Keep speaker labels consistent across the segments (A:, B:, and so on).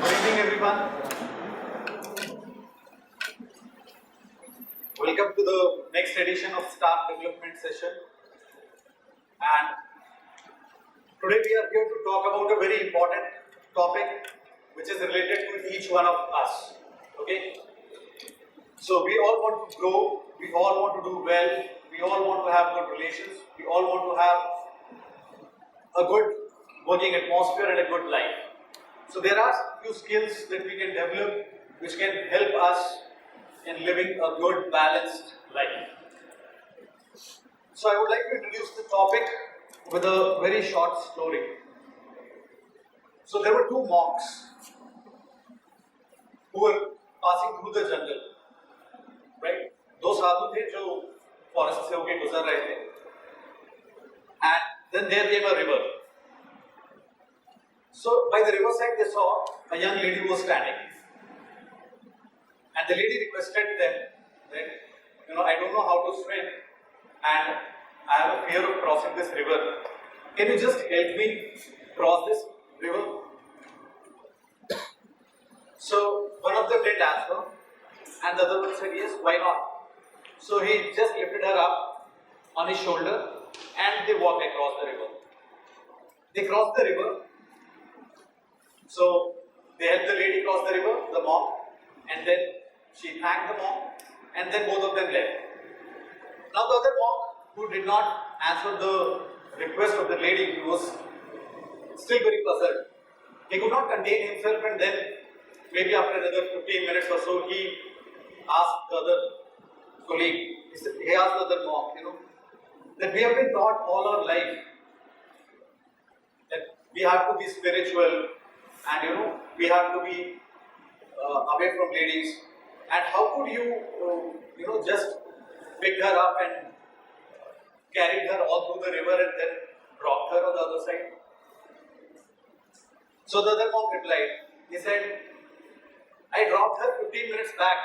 A: Good evening, everyone. Welcome to the next edition of Staff Development Session. And today we are here to talk about a very important topic which is related to each one of us. Okay? So we all want to grow, we all want to do well, we all want to have good relations, we all want to have a good working atmosphere and a good life. So there are few skills that we can develop which can help us in living a good balanced life. So I would like to introduce the topic with a very short story. So there were two monks who were passing through the jungle, right? दो साधु थे जो forest से होके गुजर रहे थे, and then there came a river. So by the riverside they saw a young lady was standing, and the lady requested them that, I don't know how to swim and I have a fear of crossing this river. Can you just help me cross this river? So one of them didn't answer, and the other one said yes, why not? So he just lifted her up on his shoulder and they walked across the river. They crossed the river. So they helped the lady cross the river, the monk, and then she thanked the monk, and then both of them left. Now the other monk who did not answer the request of the lady, he was still very puzzled. He could not contain himself, and then maybe after another 15 minutes or so, he asked the other colleague, he asked the other monk, that we have been taught all our life that we have to be spiritual and we have to be away from ladies, and how could you just pick her up and carried her all through the river and then dropped her on the other side? So the other monk replied, he said, I dropped her 15 minutes back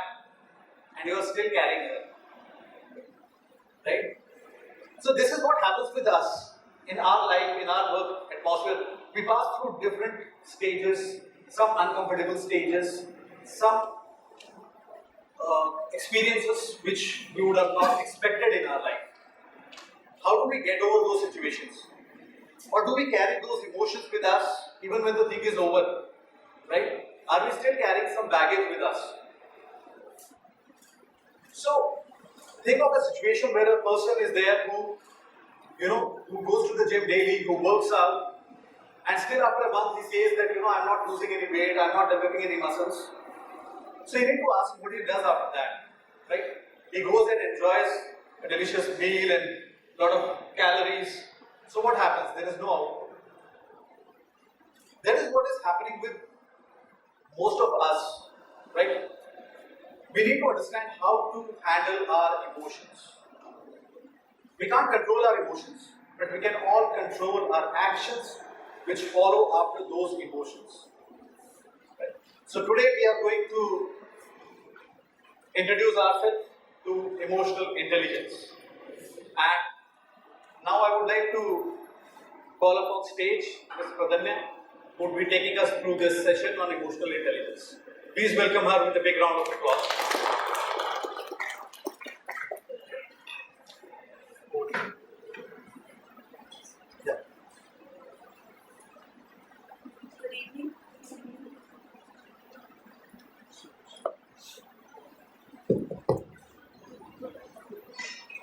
A: and you are still carrying her. Right? So this is what happens with us in our life, in our work atmosphere. We pass through different stages, some uncomfortable stages, some experiences which we would have not expected in our life. How do we get over those situations? Or do we carry those emotions with us even when the thing is over? Right? Are we still carrying some baggage with us? So, think of a situation where a person is there who goes to the gym daily, who works out, and still after a month he says that, I'm not losing any weight, I'm not developing any muscles. So you need to ask what he does after that, right? He goes and enjoys a delicious meal and a lot of calories. So what happens? There is no output. That is what is happening with most of us, right? We need to understand how to handle our emotions. We can't control our emotions, but we can all control our actions which follow after those emotions. Right? So today we are going to introduce ourselves to emotional intelligence. And now I would like to call upon stage Ms. Pradanya, who will be taking us through this session on emotional intelligence. Please welcome her with a big round of applause.
B: Good evening.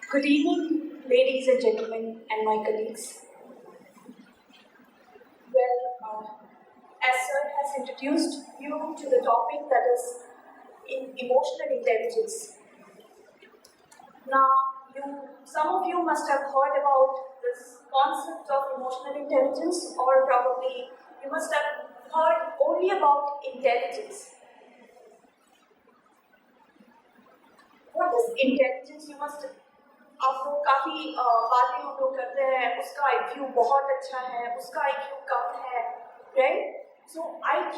B: Good evening, ladies and gentlemen, and my colleagues. Well, as Sir has introduced you to the topic that is emotional intelligence. Now, some of you must have heard about this concept of emotional intelligence, or probably you must have heard only about intelligence. What is intelligence? You must आप लोग काफ़ी बातें हम लोग करते हैं, उसका IQ बहुत अच्छा है, उसका IQ कम है, right? So IQ,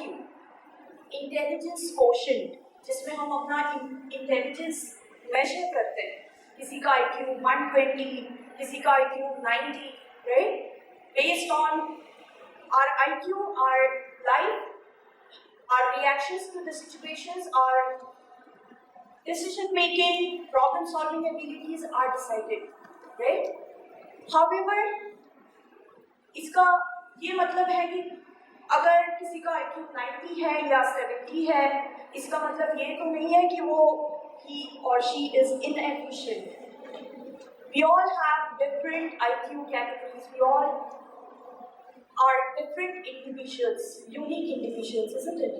B: intelligence quotient, जिसमें हम अपना intelligence measure करते हैं. किसी का IQ 120, किसी का IQ 90, right? Based on our IQ, our life, our our reactions to the situations, our decision making, problem solving abilities are decided, right? However, इसका ये मतलब है कि अगर किसी का IQ 90 है या 70 है, इसका मतलब ये तो नहीं है कि वो he or she is inefficient. We all have different IQ categories. We all are different individuals, unique individuals, isn't it?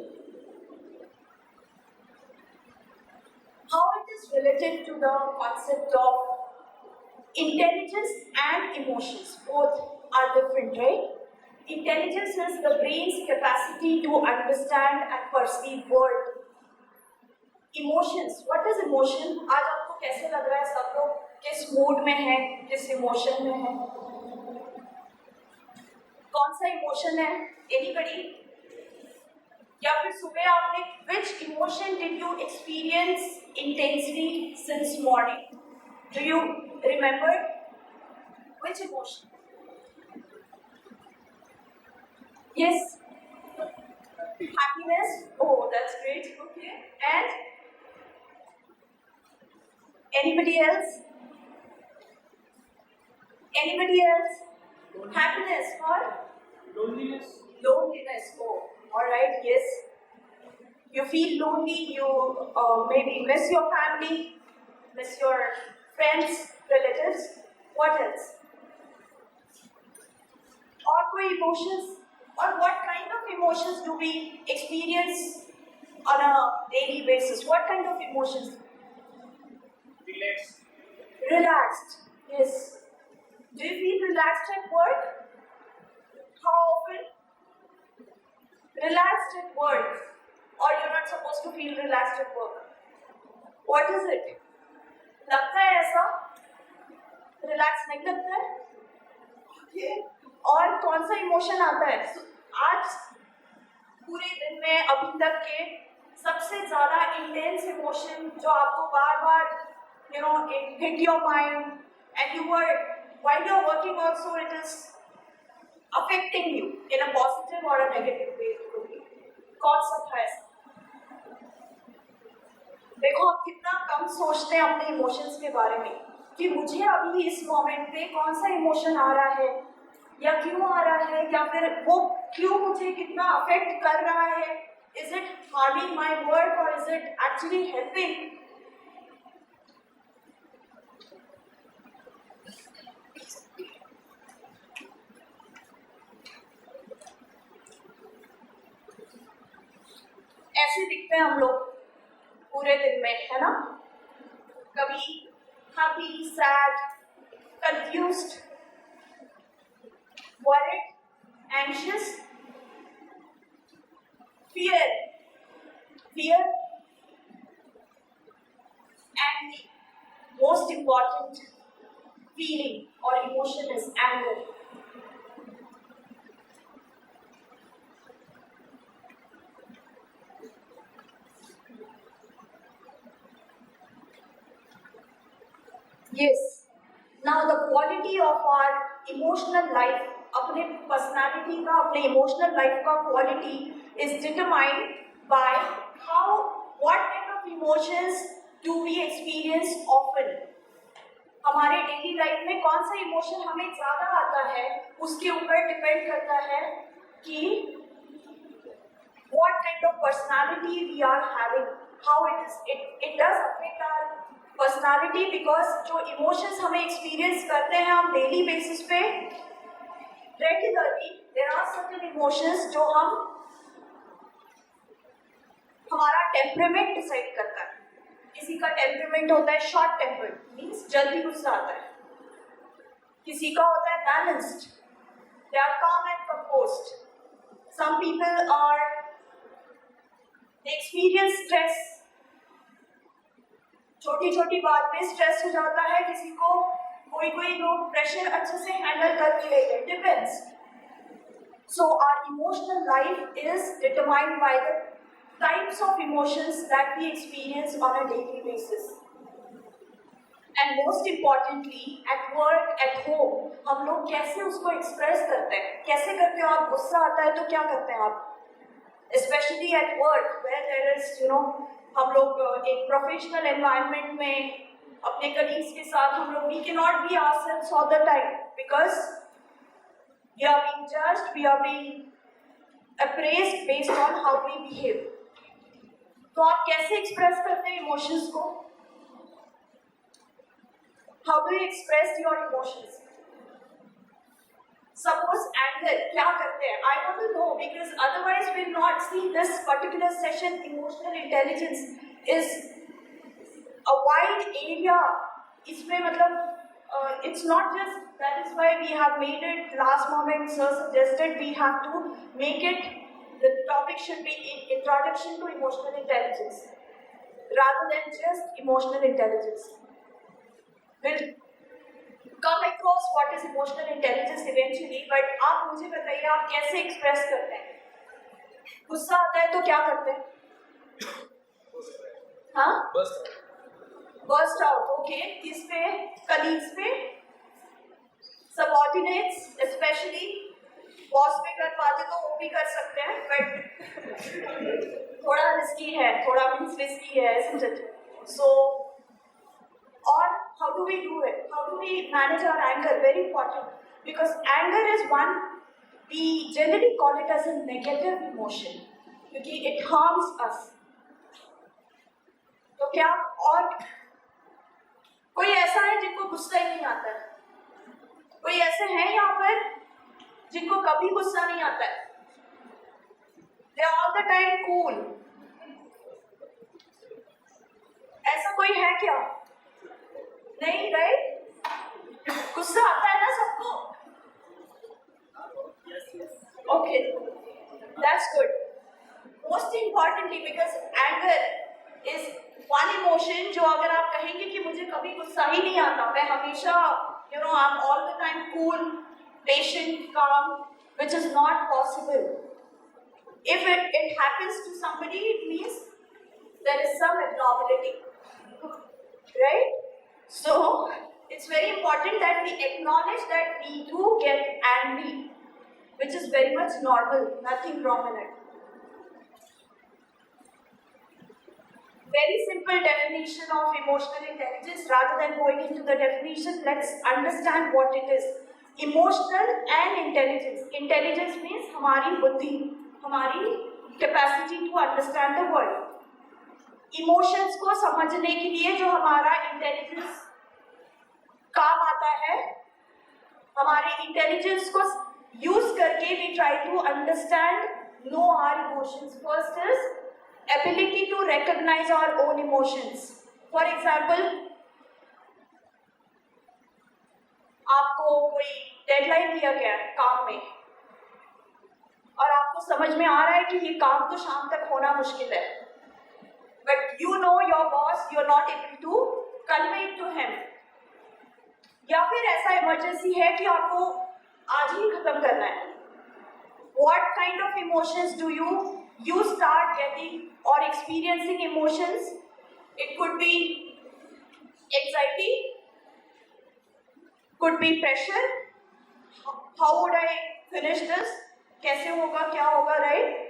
B: How it is related to the concept of intelligence and emotions. Both are different, right? Intelligence is the brain's capacity to understand and perceive world. Emotions. What is emotion? आज आपको कैसे लग रहा है? सब लोग किस mood में हैं? किस इमोशन में हैं? कौन सा इमोशन है? Anybody? या फिर सुबह आपने which emotion did you experience intensely since morning? Do you remember which emotion? Yes, happiness. Oh, that's great. Okay, and anybody else? Anybody else? Happiness or
C: Loneliness.
B: loneliness? Oh, all right. Yes. You feel lonely. You maybe miss your family, miss your friends, relatives. What else? Or कोई emotions? Or what kind of emotions do we experience on a daily basis? What kind of emotions?
C: Relax.
B: Relaxed. Yes. Do you feel relaxed at work? How often? Relaxed at work. Or you're not supposed to feel relaxed at work. What is it? लगता है ऐसा? Relax नहीं लगता है? Okay. और कौन सा emotion आता है? आज पूरे दिन में अभी तक के सबसे ज़्यादा इंटेंस इमोशन जो आपको बार-बार it hit your mind and you were while you're working also it is affecting you in a positive or a negative way. कौन सा था ऐसा? देखो आप कितना कम सोचते हैं अपने इमोशंस के बारे में कि मुझे अभी इस मोमेंट पे कौन सा इमोशन आ रहा है या क्यों आ रहा है या फिर वो क्यों मुझे कितना अफेक्ट कर रहा है. Is it harming my work और इज इट एक्चुअली हेल्पिंग. ऐसे दिखते हैं हम लोग पूरे दिन में, है ना? कभी happy, sad, confused, worried, anxious, fear, and the most important feeling or emotion is anger. Yes. Now the quality of our emotional life, अपने पर्सनालिटी का, अपने इमोशनल लाइफ का quality is determined bye what kind of emotions do we experience often. हमारे daily life में कौन सा emotion हमें ज़्यादा आता है उसके ऊपर डिपेंड करता है कि what kind of personality we are having, how it does affect our personality because जो emotions हमें experience करते हैं हम daily basis पे regularly, there are certain emotions जो हमारा टेम्परामेंट डिसाइड करता है. किसी का टेम्परामेंट होता है शॉर्ट टेम्पर्ड, मीन्स जल्दी गुस्सा आता है. किसी का होता है balanced, they are calm and composed. Some people are they experience stress, छोटी छोटी बात पे स्ट्रेस हो जाता है. किसी को कोई लोग प्रेशर अच्छे से हैंडल कर लेते. Depends. So our emotional life is determined by the types of emotions that we experience on a daily basis. And most importantly, at work, at home, हम लोग कैसे उसको express करते हैं. कैसे करते हो आप? गुस्सा आता है तो क्या करते हैं आप? especially at work where there is हम लोग एक प्रोफेशनल एनवायरनमेंट में अपने कलीग्स के साथ हम लोग we cannot be ourselves all the time because we are being judged, we are being appraised based on how we behave. तो आप कैसे एक्सप्रेस करते हैं इमोशंस को? How do you express your emotions? Suppose anger, क्या करते हैं? I want to know because otherwise we'll not see this particular session. Emotional intelligence is a wide area. इसमें मतलब it's not just that is why we have made it last moment. Sir suggested we have to make it. The topic should be introduction to emotional intelligence rather than just emotional intelligence. We'll come across what is emotional intelligence eventually, but आप मुझे बताइए आप कैसे express करते हैं? गुस्सा आता है तो क्या करते हैं? हाँ? Burst out, okay. किस पे? Colleagues पे? Subordinates, especially. Boss पे कर पाते तो वो भी कर सकते हैं, but थोड़ा risky है, थोड़ा means risky है, isn't it? So, or how do we do it? How do we manage our anger? Very important. Because anger is one, we generally call it as a negative emotion. Because it harms us. तो क्या और कोई ऐसा है जिनको गुस्सा ही नहीं आता है? कोई ऐसे हैं यहाँ पर जिनको कभी गुस्सा नहीं आता है? They are all the time cool. ऐसा कोई है क्या? नहीं, राइट? गुस्सा आता है ना सबको? Okay, that's good. Most importantly, because anger is one emotion जो अगर आप कहेंगे कि मुझे कभी गुस्सा ही नहीं आता, मैं हमेशा I'm all the time cool, patient, calm, which is not possible. If it happens to somebody, it means there is some abnormality, right? So, it's very important that we acknowledge that we do get angry, which is very much normal, nothing wrong in it. Very simple definition of emotional intelligence. Rather than going into the definition, let's understand what it is. Emotional and intelligence. Intelligence means हमारी बुद्धि, हमारी capacity to understand the world. Emotions को समझने के लिए जो हमारा intelligence काम आता है, हमारे इंटेलिजेंस को यूज करके we try to understand, know our emotions. First is ability to recognise our own emotions. For example, आपको कोई डेडलाइन दिया गया है काम में और आपको समझ में आ रहा है कि ये काम तो शाम तक होना मुश्किल है, but you know your boss, you are not able to convey it to him. या फिर ऐसा इमरजेंसी है कि आपको आज ही खत्म करना है. What kind of emotions do you start getting or experiencing emotions? It could be anxiety, could be pressure. How would I finish this? कैसे होगा, क्या होगा, right?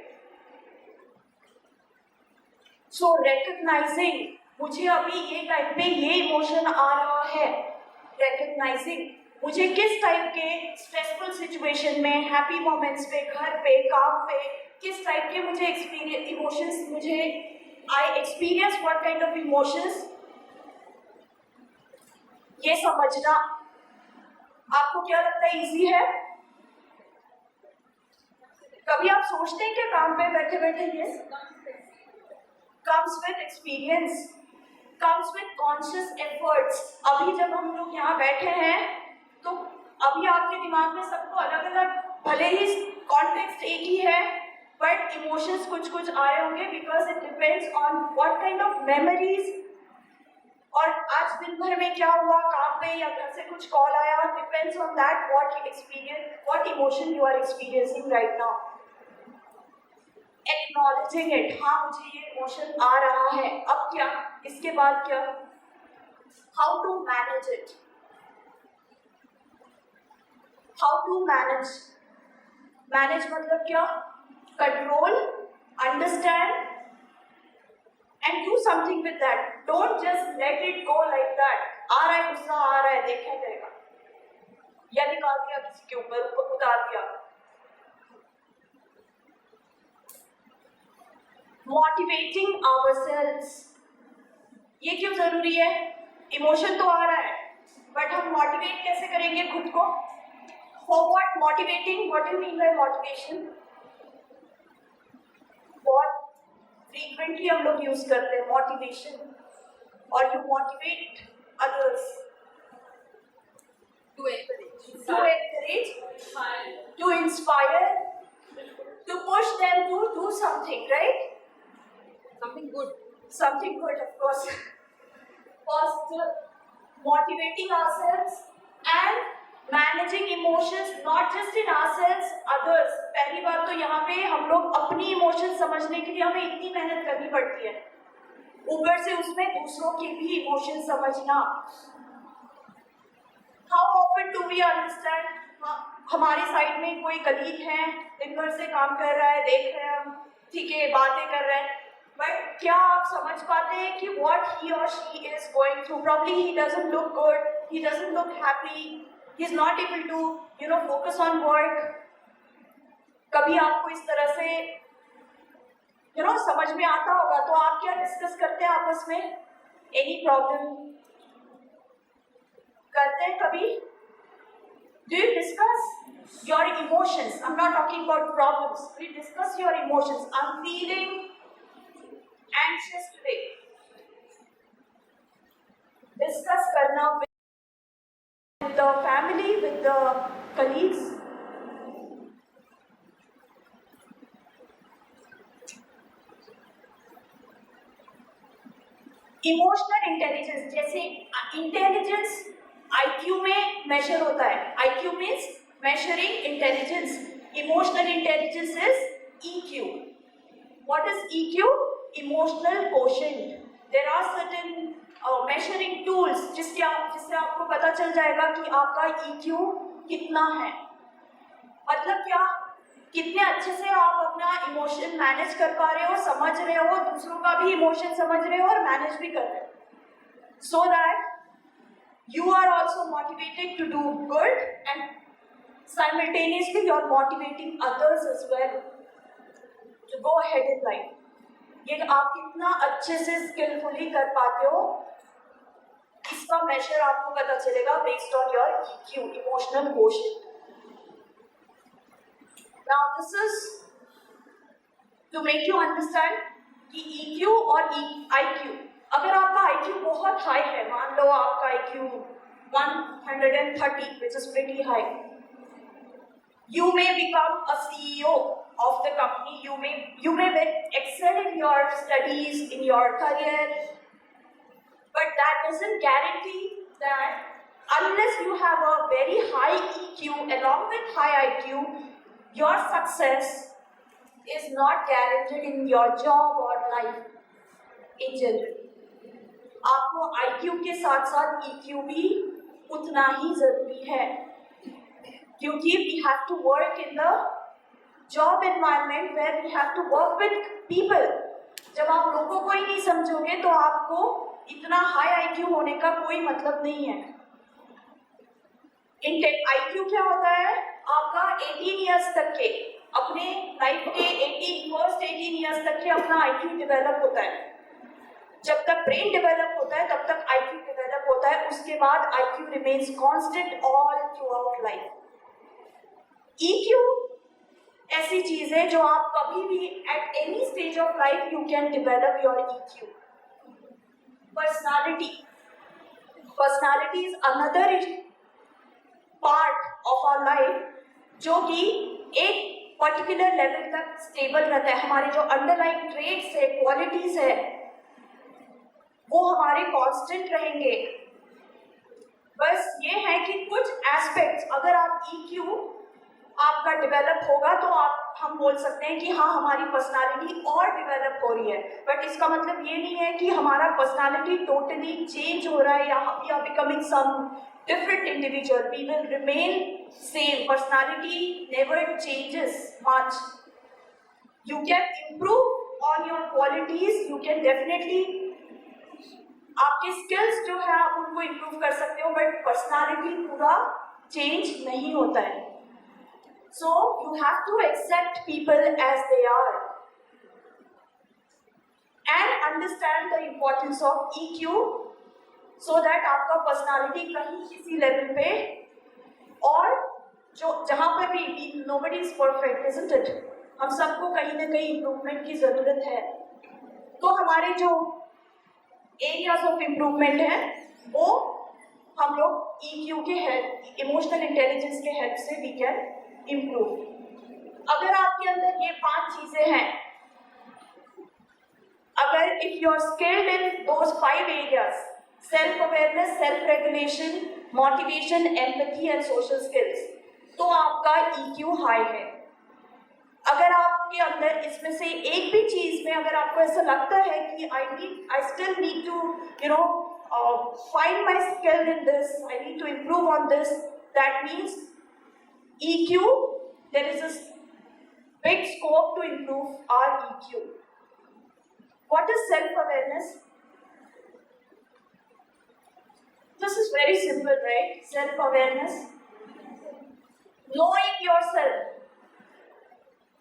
B: So recognizing, मुझे अभी ये टाइम पे ये इमोशन आ रहा है. Recognizing, मुझे किस टाइप के स्ट्रेसफुल सिचुएशन में, हैप्पी मोमेंट्स पे, घर पे, काम पे, किस टाइप के मुझे इमोशंस मुझे I experience, what kind of emotions, ये समझना. आपको क्या लगता है इजी है? कभी आप सोचते हैं क्या काम पे बैठे बैठे? ये comes with experience, comes with conscious efforts. अभी जब हम लोग यहाँ बैठे हैं तो अभी आपके दिमाग में सबको अलग अलग, भले ही कॉन्टेक्स्ट एक ही है, बट इमोशंस कुछ कुछ आए होंगे because it depends on what kind of memories, और आज दिन भर में क्या हुआ काम पे या घर से कुछ कॉल आया, depends on that what experience, what emotion you are experiencing right now. Acknowledging it, हाँ मुझे ये इमोशन आ रहा है, अब क्या, इसके बाद क्या, how to manage it, how to manage मतलब क्या, control, understand and do something with that. Don't just let it go like that. आ रहा है गुस्सा, आ रहा है, देखा करेगा, या निकाल दिया किसी के ऊपर, उतार दिया. Motivating ourselves, ये क्यों जरूरी है? इमोशन तो आ रहा है, बट हम मोटिवेट कैसे करेंगे खुद को? For what motivating? What do you mean by motivation? बहुत frequently हम लोग यूज करते हैं motivation, और you motivate others to encourage, to inspire, to push them to do something, right? Something good, of course. Positive, motivating ourselves and managing emotions, not just in ourselves, others. पहली बात तो यहाँ पे हम लोग अपनी इमोशंस समझने के लिए हमें इतनी मेहनत करनी पड़ती है, ऊपर से उसमें दूसरों के भी इमोशन समझना. How often do we understand? हमारी साइड में कोई कलीग है, दिन भर से काम कर रहा है, देख रहे हैं हम, ठीक है, बातें कर रहे हैं, बट क्या आप समझ पाते हैं कि what he or she is going through? Probably he doesn't look good, he doesn't look happy, he is not able to focus on work. कभी आपको इस तरह से समझ में आता होगा, तो आप क्या डिस्कस करते हैं आपस में? एनी प्रॉब्लम करते हैं कभी? Do you discuss your emotions? I'm not talking about problems. We discuss your emotions. I'm feeling anxious today. Discuss करना with the family, with the colleagues. Emotional intelligence, जैसे इंटेलिजेंस IQ में major होता है. IQ means measuring intelligence. Emotional intelligence is EQ. What is EQ? Emotional quotient. There are certain measuring tools जिससे आपको पता चल जाएगा कि आपका EQ कितना है. मतलब क्या? कितने अच्छे से आप अपना इमोशन मैनेज कर पा रहे हो, समझ रहे हो, दूसरों का भी इमोशन समझ रहे हो और मैनेज भी कर रहे हो, so that you are also motivated to do good and simultaneously you are motivating others as well to go ahead in life. ये आप कितना अच्छे से skillfully कर पाते हो, इसका measure आपको पता चलेगा based on your EQ, emotional quotient. Now this is to make you understand कि EQ और IQ, अगर आपका IQ बहुत high है, मान लो आपका IQ 130, which is pretty high, you may become a CEO of the company, you may excel in your studies, in your career, but that doesn't guarantee that unless you have a very high EQ along with high IQ, your success is not guaranteed in your job or life in general. आपको IQ के साथ साथ EQ भी उतना ही जरूरी है, क्योंकि we have to work in the job environment where we have to work with people. जब आप लोगों को ही नहीं समझोगे तो आपको इतना high IQ होने का कोई मतलब नहीं है. IQ क्या होता है? आपका 18 years तक के, अपने लाइफ के 18 years तक के अपना IQ डेवलप होता है. जब तक ब्रेन डेवलप होता है तब तक IQ डेवलप होता है, उसके बाद IQ remains constant all throughout life. EQ ऐसी चीज है जो आप कभी भी at any stage of life you can develop your EQ. Personality is another part of our life जो कि एक पर्टिकुलर लेवल तक स्टेबल रहता है. हमारे जो अंडरलाइंग ट्रेट्स है, क्वालिटीज है, वो हमारे कांस्टेंट रहेंगे. बस ये है कि कुछ एस्पेक्ट्स, अगर आप EQ आपका डेवलप होगा तो हम बोल सकते हैं कि हाँ हमारी पर्सनालिटी और डेवलप हो रही है. बट इसका मतलब ये नहीं है कि हमारा पर्सनालिटी टोटली चेंज हो रहा है या we are becoming some different individual. We will remain same. Personality never changes much. You can improve on your qualities. You can definitely आपके skills जो है आप उनको improve कर सकते हो, but personality पूरा change नहीं होता है. So you have to accept people as they are and understand the importance of EQ so that आपका personality कहीं किसी level पे और जो जहाँ पर भी nobody is perfect, isn't it? हम सबको कहीं ना कहीं इम्प्रूवमेंट की जरूरत है. तो हमारे जो एरियाज ऑफ इम्प्रूवमेंट हैं वो हम लोग EQ के हेल्प, इमोशनल इंटेलिजेंस के हेल्प से वी कैन इम्प्रूव. अगर आपके अंदर ये 5 चीजें हैं, अगर if you are skilled in those 5 areas, self awareness, self regulation, motivation, empathy and social skills, तो आपका EQ हाई है. अगर आपके अंदर इसमें से एक भी चीज में अगर आपको ऐसा लगता है कि I still need to find my skill in this, I need to improve on this, that means EQ, there is a big scope to improve our EQ. What is self-awareness? This is very simple, right? Self-awareness, knowing yourself.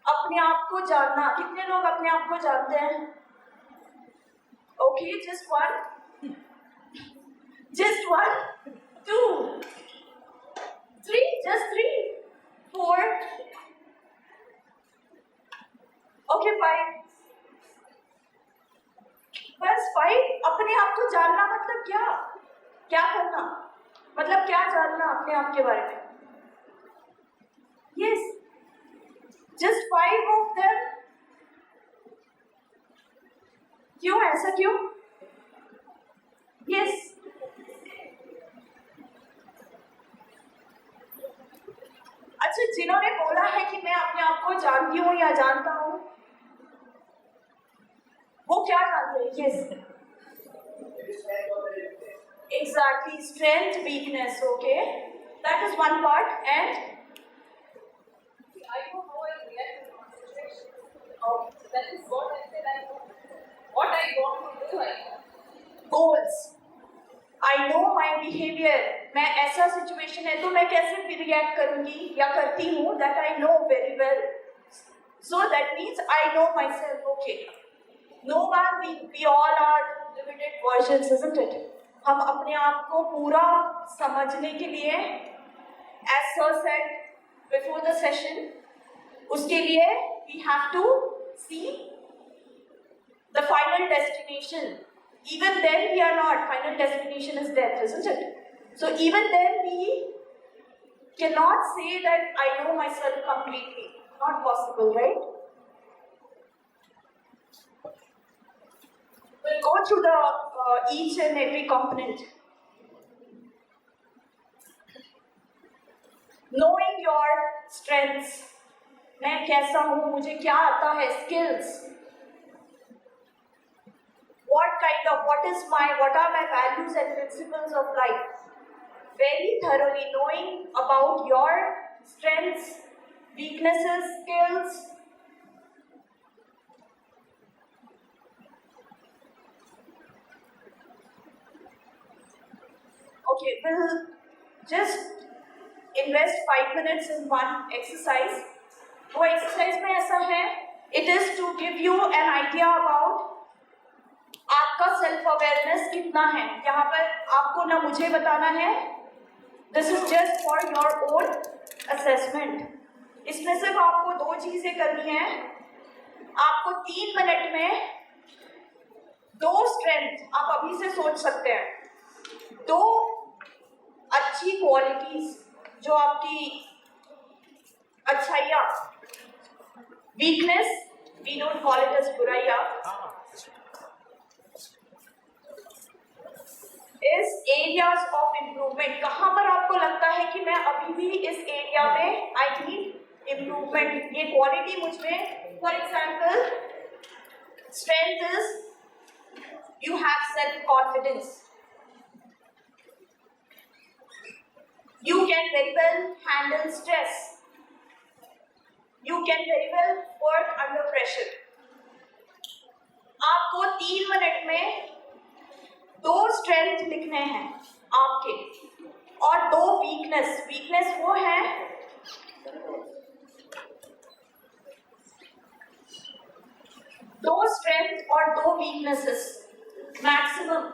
B: अपने आप को जानना. कितने लोग अपने आप को जानते हैं? Okay, just one, 2, 3, just 3, 4, okay, 5. बस 5. अपने आप को जानना मतलब क्या? क्या करना? मतलब क्या जानना अपने आप के बारे में? Yes. Just 5 of them. क्यों? ऐसा क्यों? Yes. अच्छा, जिन्होंने बोला है कि मैं अपने आप को जानती हूँ या जानता हूँ, वो क्या जानते हैं? Yes. Exactly. Strength, weakness. Okay. That is one part. And
C: I don't know I react to situations. That is what I said. I know what I want to do. I know.
B: goals. I know my behavior. मैं ऐसा situation है तो मैं कैसे react करूँगी या करती हूँ, that I know very well. So that means I know myself. Okay. No one, we all are limited versions, isn't it? हम अपने आप को पूरा समझने के लिए, as Sir said before the session, उसके लिए we have to see the final destination. Even then we are not. Final destination is death, isn't it? So even then we cannot say that I know myself completely. Not possible, right? We'll go through the each and every component. Knowing your strengths. मैं कैसा हूँ, मुझे क्या आता है, skills. What are my values and principles of life? Very thoroughly knowing about your strengths, weaknesses, skills. Okay, we'll just invest 5 minutes in one exercise. वो exercise में ऐसा है, it is to give you an idea about आपका self awareness कितना है. यहाँ पर आपको ना मुझे बताना है, this is just for your own assessment. इसमें सिर्फ आपको 2 चीजें करनी है. आपको 3 मिनट में 2 स्ट्रेंथ आप अभी से सोच सकते हैं, 2 अच्छी क्वालिटीज जो आपकी अच्छाइयाँ, weakness, we don't call it as बुराइयाँ, इस एरियाज ऑफ इम्प्रूवमेंट. कहाँ पर आपको लगता है कि मैं अभी भी इस एरिया में आई नीड इम्प्रूवमेंट, ये क्वालिटी मुझ में. For example, strength is you have self confidence. You can very well handle stress. You can very well work under pressure. आपको 3 मिनट में 2 स्ट्रेंथ लिखने हैं आपके और 2 वीकनेस. वीकनेस वो है दो स्ट्रेंथ और 2 वीकनेसेस मैक्सिमम.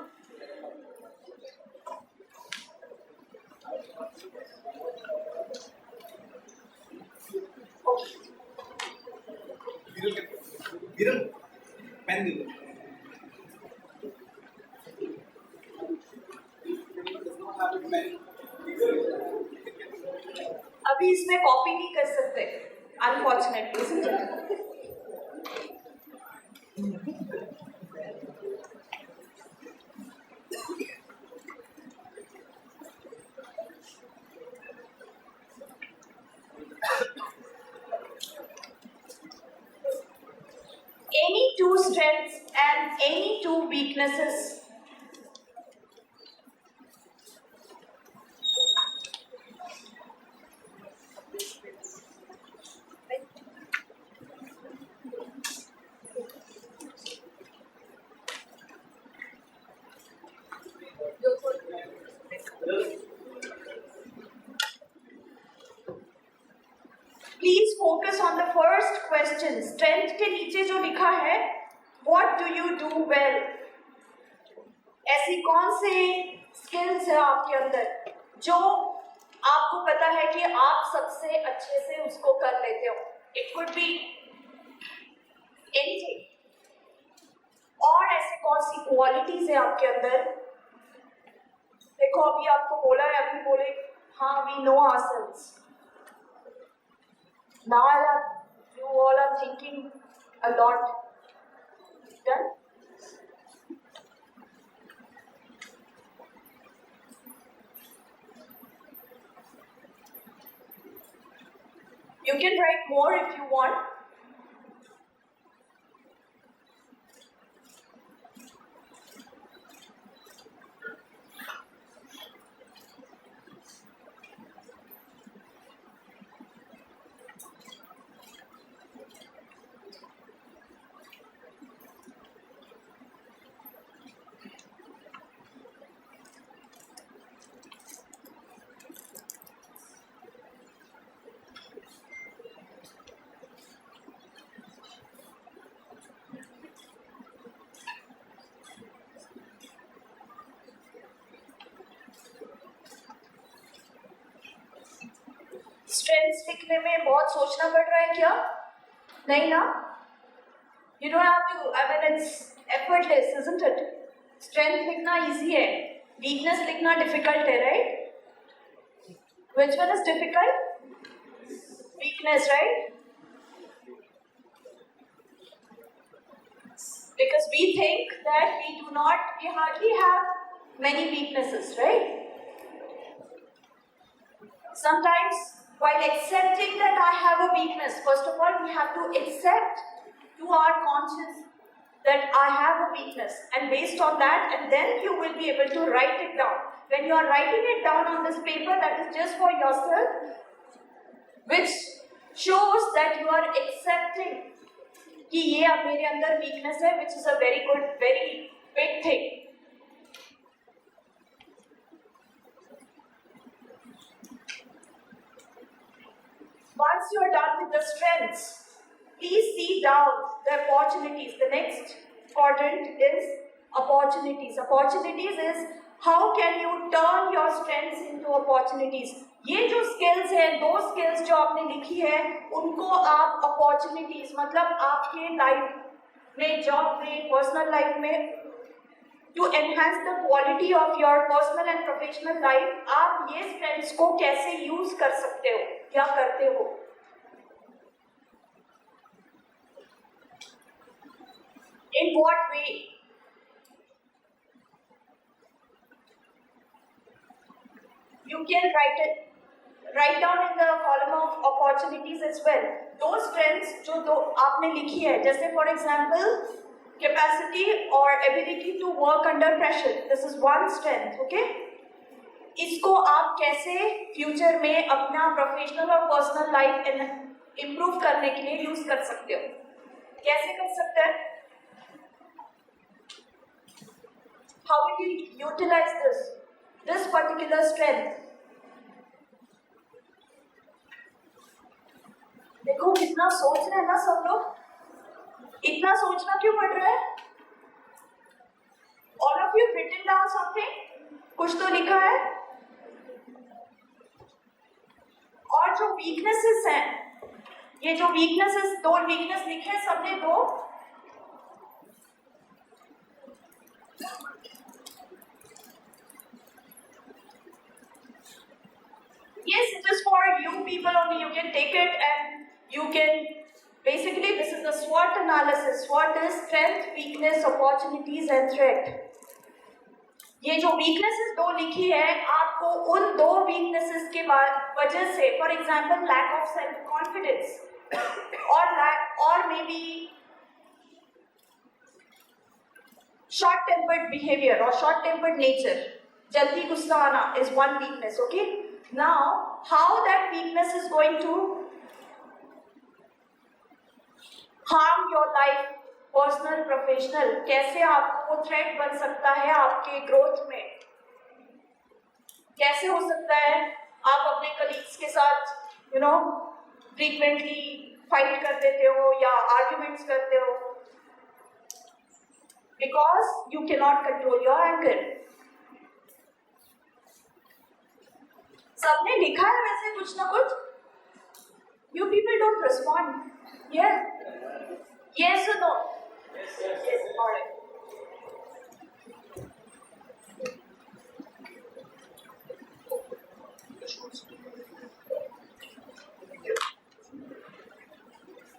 A: Viral, pen दे दो.
B: अभी इसमें कॉपी नहीं कर सकते अनफॉर्चुनेटली, समझे? Any 2 strengths and any 2 weaknesses. Please focus on the first question. Strength के नीचे जो लिखा है, what do you do well? ऐसी कौन से skills है आपके अंदर जो आपको पता है कि आप सबसे अच्छे से उसको कर लेते हो? It could be anything. और ऐसे कौन सी qualities है आपके अंदर? देखो अभी आपको बोला है, अभी बोले हाँ we know ourselves. Now you all are thinking a lot. Done? You can write more if you want. Strengths लिखने में बहुत सोचना पड़ रहा है क्या? नहीं ना? You don't have to. I mean, it's effortless, isn't it? Strength लिखना easy है, weakness लिखना difficult है, right? Which one is difficult? Weakness, right? Because we think that we hardly have many weaknesses, right? Sometimes, while accepting that I have a weakness, first of all, we have to accept to our conscience that I have a weakness, and based on that, and then you will be able to write it down. When you are writing it down on this paper, that is just for yourself, which shows that you are accepting कि ये अब मेरे अंदर weakness है, which is a very good, very big thing. Once you are done with the strengths, please see down the opportunities. The next quadrant is opportunities. Opportunities is how can you turn your strengths into opportunities. ये जो skills है, 2 skills जो आपने लिखी है, उनको आप opportunities मतलब आपके life में, job में, personal life में, to enhance the quality of your personal and professional life, आप ये strengths को कैसे use कर सकते हो, क्या करते हो? In what way? You can write down in the column of opportunities as well. Those strengths जो दो आपने लिखी है, जैसे for example, capacity or ability to work under pressure. This is one strength, okay? इसको आप कैसे फ्यूचर में अपना प्रोफेशनल और पर्सनल लाइफ इम्प्रूव करने के लिए यूज कर सकते हो। कैसे कर सकते हैं? How will you utilize this particular strength? देखो कितना सोच रहे हैं ना सब लोग। इतना सोचना क्यों पड़ रहा है? All of you written down something? कुछ तो लिखा है? और जो weaknesses हैं, ये जो weaknesses, 2 weakness लिखे सबने 2। Yes, it is for you people only. You can take it and you can basically, this is the SWOT analysis. SWOT is strength, weakness, opportunities and threat. ये जो weaknesses 2 लिखी है, आपको उन 2 weaknesses के वजह से, for example, lack of self confidence or maybe short tempered behavior or short tempered nature. जल्दी गुस्सा आना is one weakness. Okay. Now, how that weakness is going to harm your life, personal, professional, कैसे आपको threat बन सकता है आपके growth में? कैसे हो सकता है आप अपने colleagues के साथ, frequently fight कर देते हो या arguments करते हो? Because you cannot control your anger. सबने लिखा है वैसे कुछ ना कुछ? You people don't respond. Yeah? Yes or no? Yes. All right.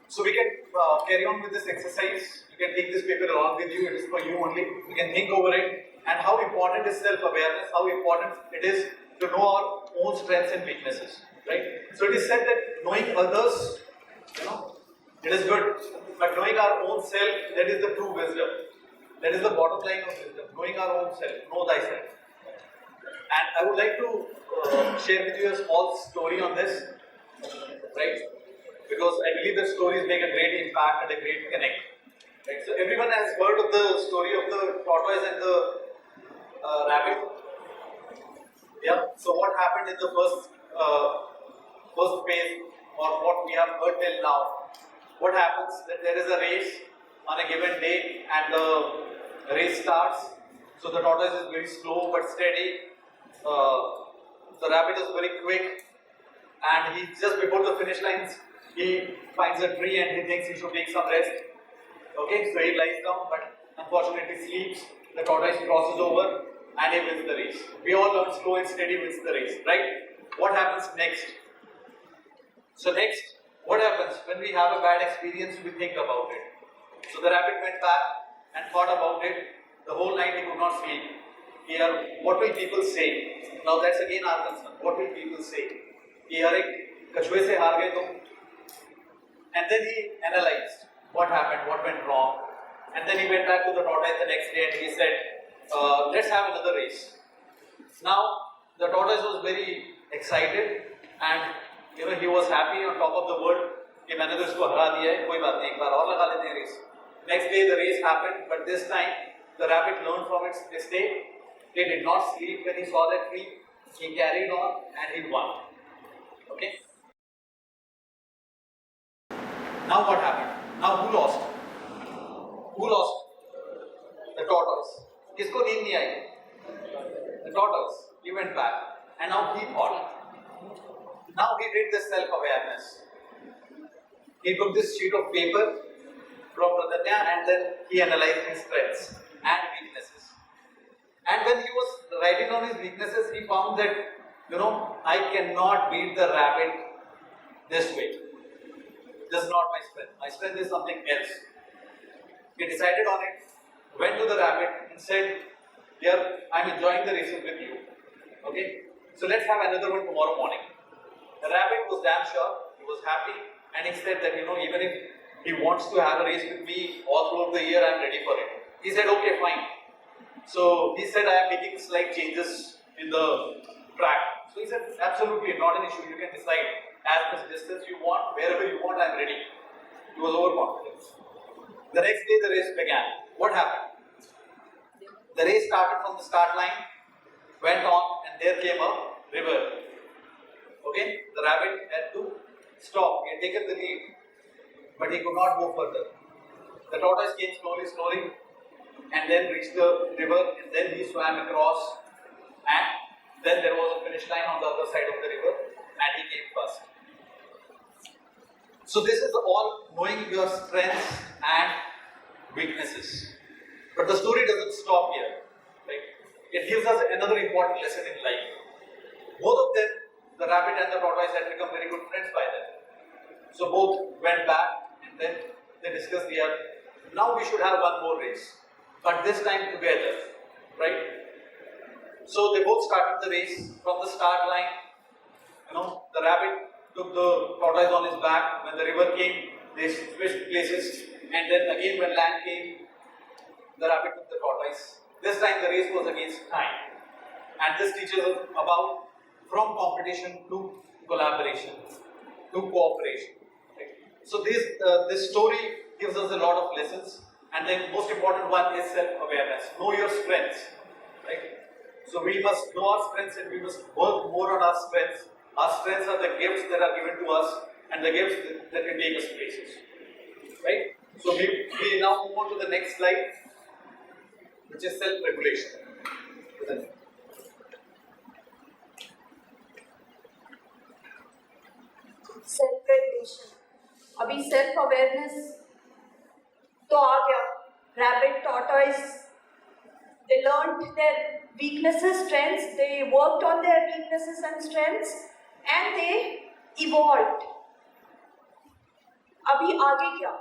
A: So we can carry on with this exercise. You can take this paper along with you. It is for you only. You can think over it and how important is self-awareness. How important it is to know our own strengths and weaknesses, right? So it is said that knowing others, it is good, but knowing our own self, that is the true wisdom. That is the bottom line of wisdom. Knowing our own self, know thyself. And I would like to share with you a small story on this, right? Because I believe that stories make a great impact and a great connect. Right? So everyone has heard of the story of the tortoise and the rabbit. Yeah. So what happened in the first phase, or what we have heard till now? What happens that there is a race on a given day, and the race starts. So the tortoise is very slow but steady. The rabbit is very quick, and he just before the finish lines, he finds a tree and he thinks he should take some rest. Okay, so he lies down, but unfortunately sleeps. The tortoise crosses over and he wins the race. We all learn slow and steady wins the race, right? What happens next? So next, what happens when we have a bad experience? We think about it. So the rabbit went back and thought about it. The whole night he could not sleep. Here, what will people say? Now that's again our concern. What will people say? कछुए से हार गए तुम. And then he analyzed what happened, what went wrong. And then he went back to the tortoise the next day and he said, let's have another race. Now, the tortoise was very excited and he was happy on top of the world कि मैंने तो इसको हरा दिया है, कोई बात नहीं, एक बार और लगा लेते हैं race. Next day the race happened, but this time the rabbit learned from its mistake. He did not sleep when he saw that tree. He carried on and he won. Okay. Now what happened? Now who lost? Who lost? The tortoise. किसको नींद नहीं आई? The tortoise. He went back and now he thought. Now he did this self-awareness. He took this sheet of paper from Pradanya and then he analyzed his strengths and weaknesses. And when he was writing down his weaknesses, he found that, I cannot beat the rabbit this way. This is not my strength. My strength is something else. He decided on it, went to the rabbit and said, here, I'm enjoying the races with you. Okay? So let's have another one tomorrow morning. The rabbit was damn sure, he was happy, and he said that, even if he wants to have a race with me all throughout the year, I'm ready for it. He said, okay, fine. So he said, I am making slight changes in the track. So he said, absolutely, not an issue, you can decide. as much distance you want, wherever you want, I'm ready. He was overconfident. The next day the race began. What happened? The race started from the start line, went on, and there came a river. Okay? The rabbit had to stop. He had taken the lead, but he could not go further. The tortoise came slowly, and then reached the river, and then he swam across, and then there was a finish line on the other side of the river, and he came first. So this is all knowing your strengths and weaknesses. But the story doesn't stop here. Right? It gives us another important lesson in life. Both of them, the rabbit and the tortoise, had become very good friends by then. So both went back, and then they discussed now we should have one more race, but this time together, right? So they both started the race from the start line. The rabbit took the tortoise on his back. When the river came, they switched places, and then again when land came, the rabbit took the tortoise. This time the race was against time, and this teaches us about from competition to collaboration to cooperation. Right? So this story gives us a lot of lessons, and the most important one is self-awareness. Know your strengths, right? So we must know our strengths, and we must work more on our strengths. Our strengths are the gifts that are given to us, and the gifts that can take us places, right? So we now move on to the next slide, which is self-regulation.
B: Self-regulation. अभी self awareness तो आ गया. Rabbit, tortoise, they learned their weaknesses, strengths. They worked on their weaknesses and strengths, and they evolved. अभी आगे क्या?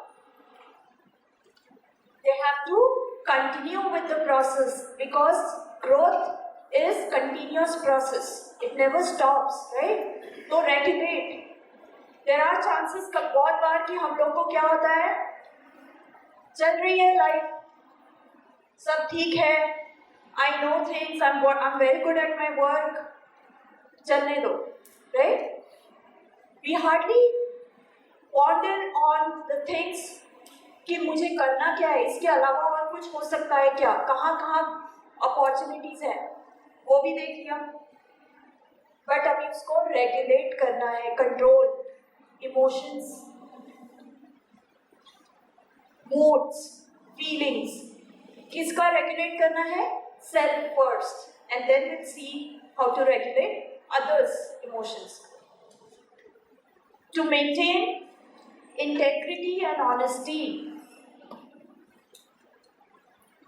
B: They have to continue with the process, because growth is continuous process. It never stops, right? तो regulate. There are chances बहुत बार कि हम लोग को क्या होता है, चल रही है लाइफ, सब ठीक है, I know things, I'm very good at my work, चलने दो, right? We hardly ponder on the things कि मुझे करना क्या है, इसके अलावा और कुछ हो सकता है क्या, कहाँ कहाँ अपॉर्चुनिटीज हैं, वो भी देख लिया. बट अभी उसको रेगुलेट करना है, कंट्रोल इमोशंस, moods, feelings. किसका रेगुलेट करना है? Self first, and then we'll see how to regulate others' emotions. To maintain integrity and honesty.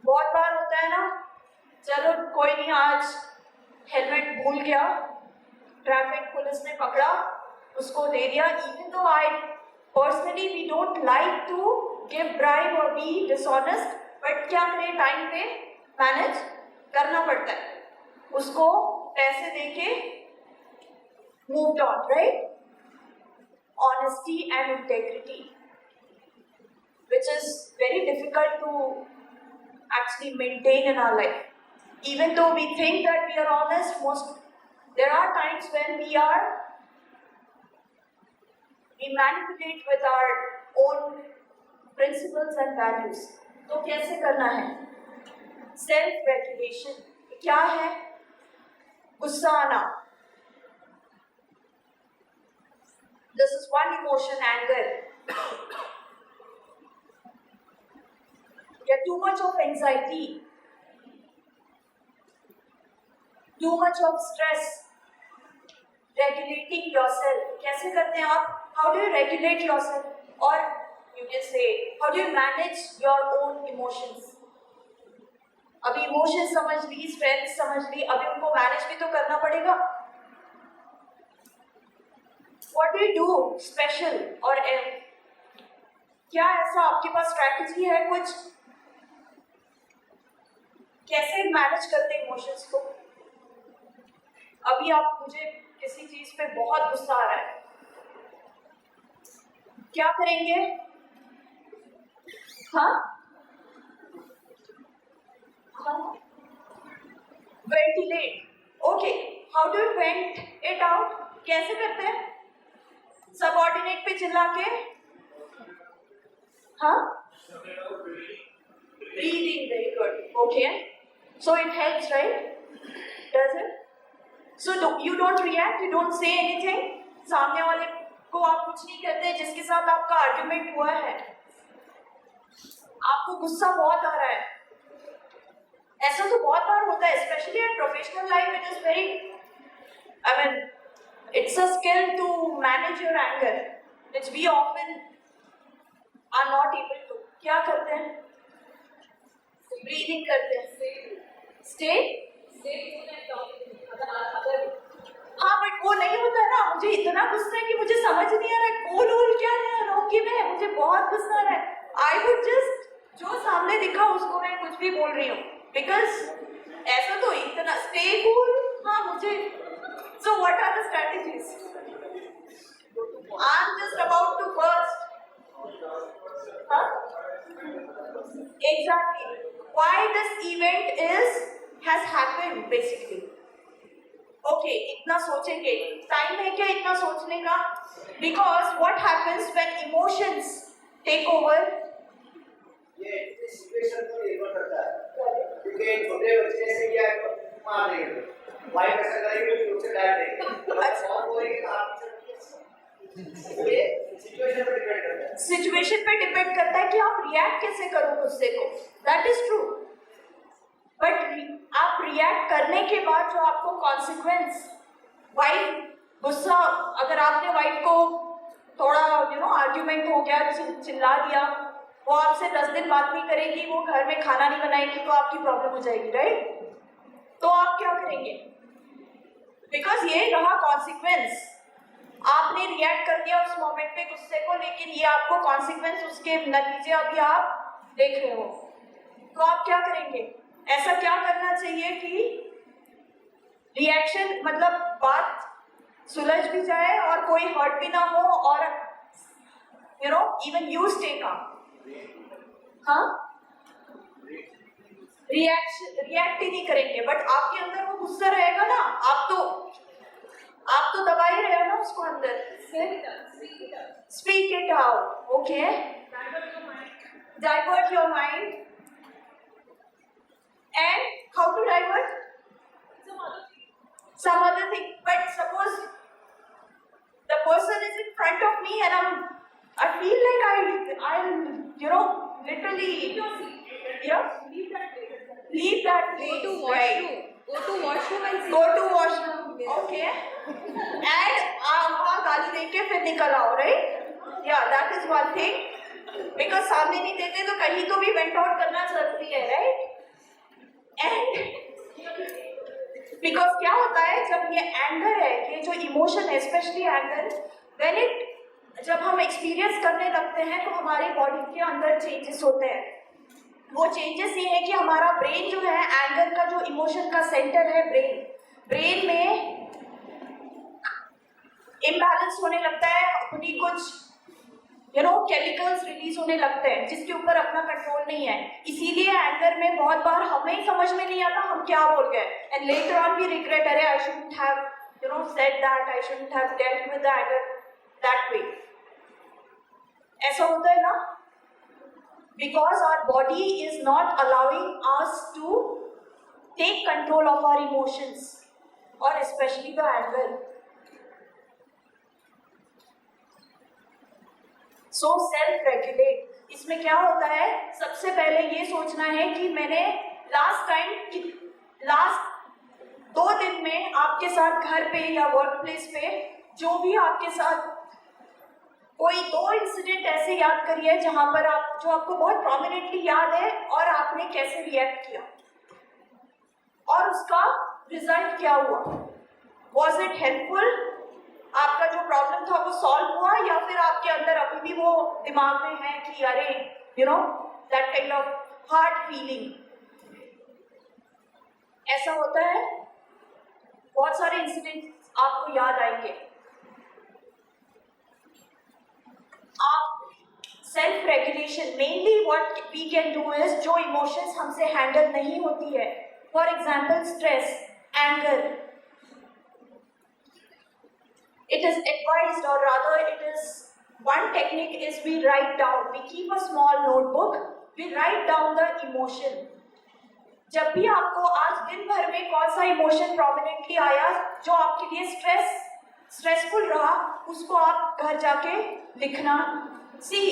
B: बहुत बार होता है ना, चलो कोई नहीं, आज हेलमेट भूल गया, ट्रैफिक पुलिस ने पकड़ा, उसको दे दिया. Even though I personally we don't like to give bribe or be dishonest, but क्या करें, टाइम पे मैनेज करना पड़ता है, उसको पैसे देके moved on, right? Honesty and integrity, which is very difficult to actually maintain in our life. Even though we think that we are honest, there are times when we manipulate with our own principles and values. तो कैसे करना है? Self regulation क्या है? गुस्सा आना. This is one emotion, anger. Yeah, too much of anxiety, too much of stress. Regulating yourself. कैसे करते हैं आप? How do you regulate yourself? Or you can say, how do you manage your own emotions? अभी emotions समझ ली, strength समझ ली, अभी उनको manage भी तो करना पड़ेगा. What do you do special or क्या ऐसा आपके पास strategy है कुछ? कैसे मैनेज करते इमोशंस को? अभी आप मुझे किसी चीज पे बहुत गुस्सा आ रहा है, क्या करेंगे? Ventilate. Okay, how do you vent it out? कैसे करते हैं? सबऑर्डिनेट पे चिल्ला के, हाँ, breathing, very good, okay, so it helps, right? Does it? So you don't react, you don't say anything, सामने वाले को आप कुछ नहीं कहते जिसके साथ आपका आर्ग्यूमेंट हुआ है, आपको गुस्सा बहुत आ रहा है, ऐसा तो बहुत बार होता है, specially in professional life it is very, I mean it's a skill to manage your anger, which we often are not able to. क्या करते हैं? Breathing करते हैं. Stay. हाँ, बट वो नहीं होता है ना, मुझे इतना गुस्सा है कि मुझे समझ नहीं आ रहा है बोल क्या रहे हैं, रोके में मुझे बहुत गुस्सा आ रहा है. I would just जो सामने दिखा उसको मैं कुछ भी बोल रही हूँ, because ऐसा तो इतना stay cool. हाँ, मुझे. So what are the strategies? I'm just about to burst. Huh? Exactly. Why this event has happened basically. Okay, इतना सोचेंगे. Time है क्या इतना सोचने का? Because what happens when emotions take over?
D: ये सिचुएशन को निर्भर करता है. क्योंकि छोटे बच्चे से क्या मार देंगे. वाइफ ऐसा करेगी तो उसे डांट देंगे. अच्छा. और बोलेंगे कि आप ये सिचुएशन पर डिपेंड करता है.
B: सिचुएशन पे डिपेंड करता है कि आप रिएक्ट कैसे करो गुस्से को. That is true. बट आप रिएक्ट करने के बाद जो आपको कॉन्सिक्वेंस, वाइफ गुस्सा, अगर आपने वाइफ को थोड़ा आर्ग्यूमेंट हो गया, चिल्ला दिया, वो आपसे 10 दिन बात नहीं करेगी, वो घर में खाना नहीं बनाएगी, तो आपकी प्रॉब्लम हो जाएगी, राइट? तो आप क्या करेंगे? बिकॉज ये रहा कॉन्सिक्वेंस. आपने रिएक्ट कर दिया उस मोमेंट पे गुस्से को, लेकिन ये आपको कॉन्सिक्वेंस, उसके नतीजे अभी आप देख रहे हो. तो आप क्या करेंगे? ऐसा क्या करना चाहिए कि रिएक्शन मतलब बात सुलझ भी जाए और कोई हर्ट भी ना हो, और इवन यू स्टे काम. हाँ, रिएक्ट ही नहीं करेंगे, बट आपके अंदर वो गुस्सा रहेगा ना, आप तो दबा ही रहे हो ना उसको अंदर. Speak it out. Okay, divert your mind. And how to divert? some other thing. But suppose the person is in front of me and I feel like I'll literally leave that place.
C: Go to washroom and
B: Go to washroom. Okay. And वहाँ गाली दे के फिर निकल आओ, right? Yeah, that is one thing. Because सामने नहीं देते तो कहीं तो भी वेंट आउट करना जरूरी है, right? And बिकॉज क्या होता है जब ये एंगर है, ये जो इमोशन है, स्पेशली एंगर, जब हम एक्सपीरियंस करने लगते हैं तो हमारी बॉडी के अंदर चेंजेस होते हैं. वो चेंजेस ये है कि हमारा ब्रेन जो है, एंगर का जो इमोशन का सेंटर है ब्रेन में इम्बैलेंस होने लगता है, अपनी कुछ केमिकल्स रिलीज होने लगते हैं जिसके ऊपर अपना कंट्रोल नहीं है. इसीलिए एंगर में बहुत बार हमें समझ में नहीं आता हम क्या बोल गए, and later on we regret, अरे I shouldn't have said that, I shouldn't have dealt with the anger that way. ऐसा होता है ना, because our body is not allowing us to take control of our emotions, और specially the anger. So self regulate. इसमें क्या होता है, सबसे पहले ये सोचना है कि मैंने लास्ट 2 दिन में आपके साथ घर पे या वर्क प्लेस पे जो भी आपके साथ कोई 2 इंसिडेंट ऐसे याद करिए जहां पर जो आपको बहुत प्रोमिनेंटली याद है, और आपने कैसे रिएक्ट किया और उसका रिजल्ट क्या हुआ. Was it helpful? आपका जो प्रॉब्लम था वो सॉल्व हुआ, या फिर आपके अंदर अभी भी वो दिमाग में है कि अरे that kind of heart feeling. ऐसा होता है, बहुत सारे इंसिडेंट्स आपको याद आएंगे. आप self regulation, mainly what we can do is, जो इमोशंस हमसे हैंडल नहीं होती है, for example stress, anger, it is advised, or rather it is, one technique is we write down, we keep a small notebook, we write down the emotion. जब भी आपको आज दिन भर में कौन सा इमोशन प्रोमिनेंटली आया जो आपके लिए स्ट्रेसफुल रहा, उसको आप घर जाके लिखना. See,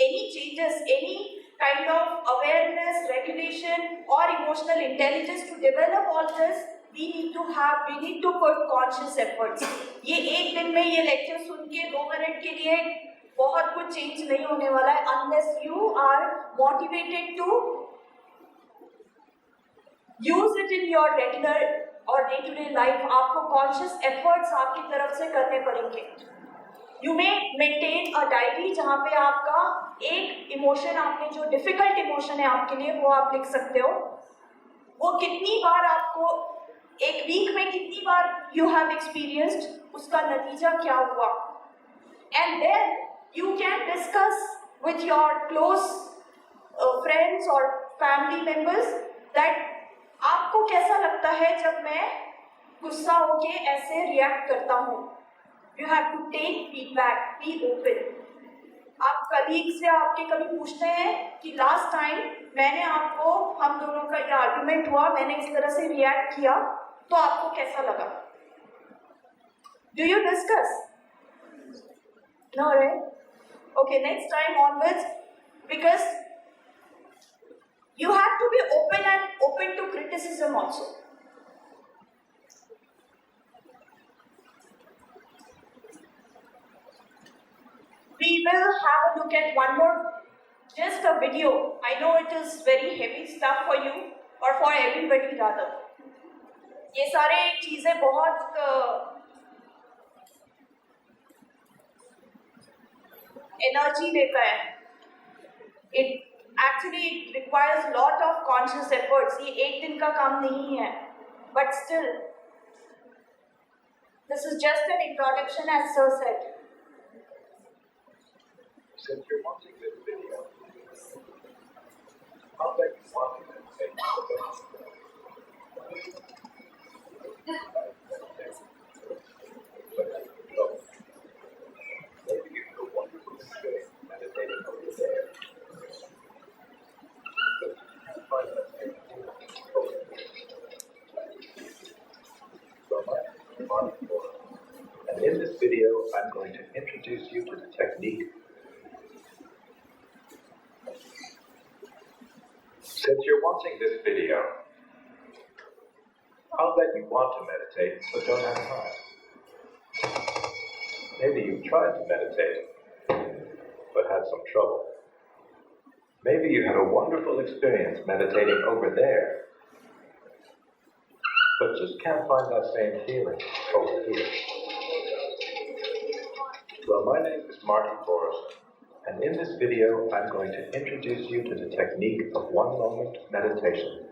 B: any changes, any kind of awareness, regulation or emotional intelligence to develop all this, we need to put conscious efforts. ये एक दिन में ये लेक्चर सुन के 2 मिनट के लिए बहुत कुछ चेंज नहीं होने वाला है unless you are motivated to use it in your regular or day-to-day life. आपको conscious efforts आपकी तरफ से करने पड़ेंगे. You may maintain a diary जहाँ पे आपका एक इमोशन, आपने जो डिफिकल्ट इमोशन है आपके लिए वो आप लिख सकते हो. वो कितनी बार आपको एक वीक में कितनी बार you have experienced, उसका नतीजा क्या हुआ. And then you can discuss with your close friends or family members that आपको कैसा लगता है जब मैं गुस्सा होके ऐसे रिएक्ट करता हूँ. You have to take feedback, be open. आप कलीग से आपके कभी पूछते हैं कि लास्ट टाइम मैंने आपको, हम दोनों का ये आर्गुमेंट हुआ, मैंने इस तरह से रिएक्ट किया, तो आपको कैसा लगा? Do you discuss? No, right? Okay, next time onwards, because you have to be open to criticism also. We will have a look at one more, just a video. I know it is very heavy stuff for you or for everybody rather. ये सारे चीजें बहुत energy देता है. It actually requires lot of conscious efforts. ये एक दिन का काम नहीं है, but still, this is just an introduction, as Sir said.
E: Since you're watching this video, I'll bet you want to say maybe you feel wonderful experience meditating over there. But you can't find that same feeling over there. So and in this video, I'm going to introduce you to the technique. Since you're watching this video, I'll bet you want to meditate, but don't have time. Maybe you've tried to meditate, but had some trouble. Maybe you had a wonderful experience meditating over there, but just can't find that same feeling over here. Well, my name is Marty Forrest. And in this video, I'm going to introduce you to the technique of one-moment meditation.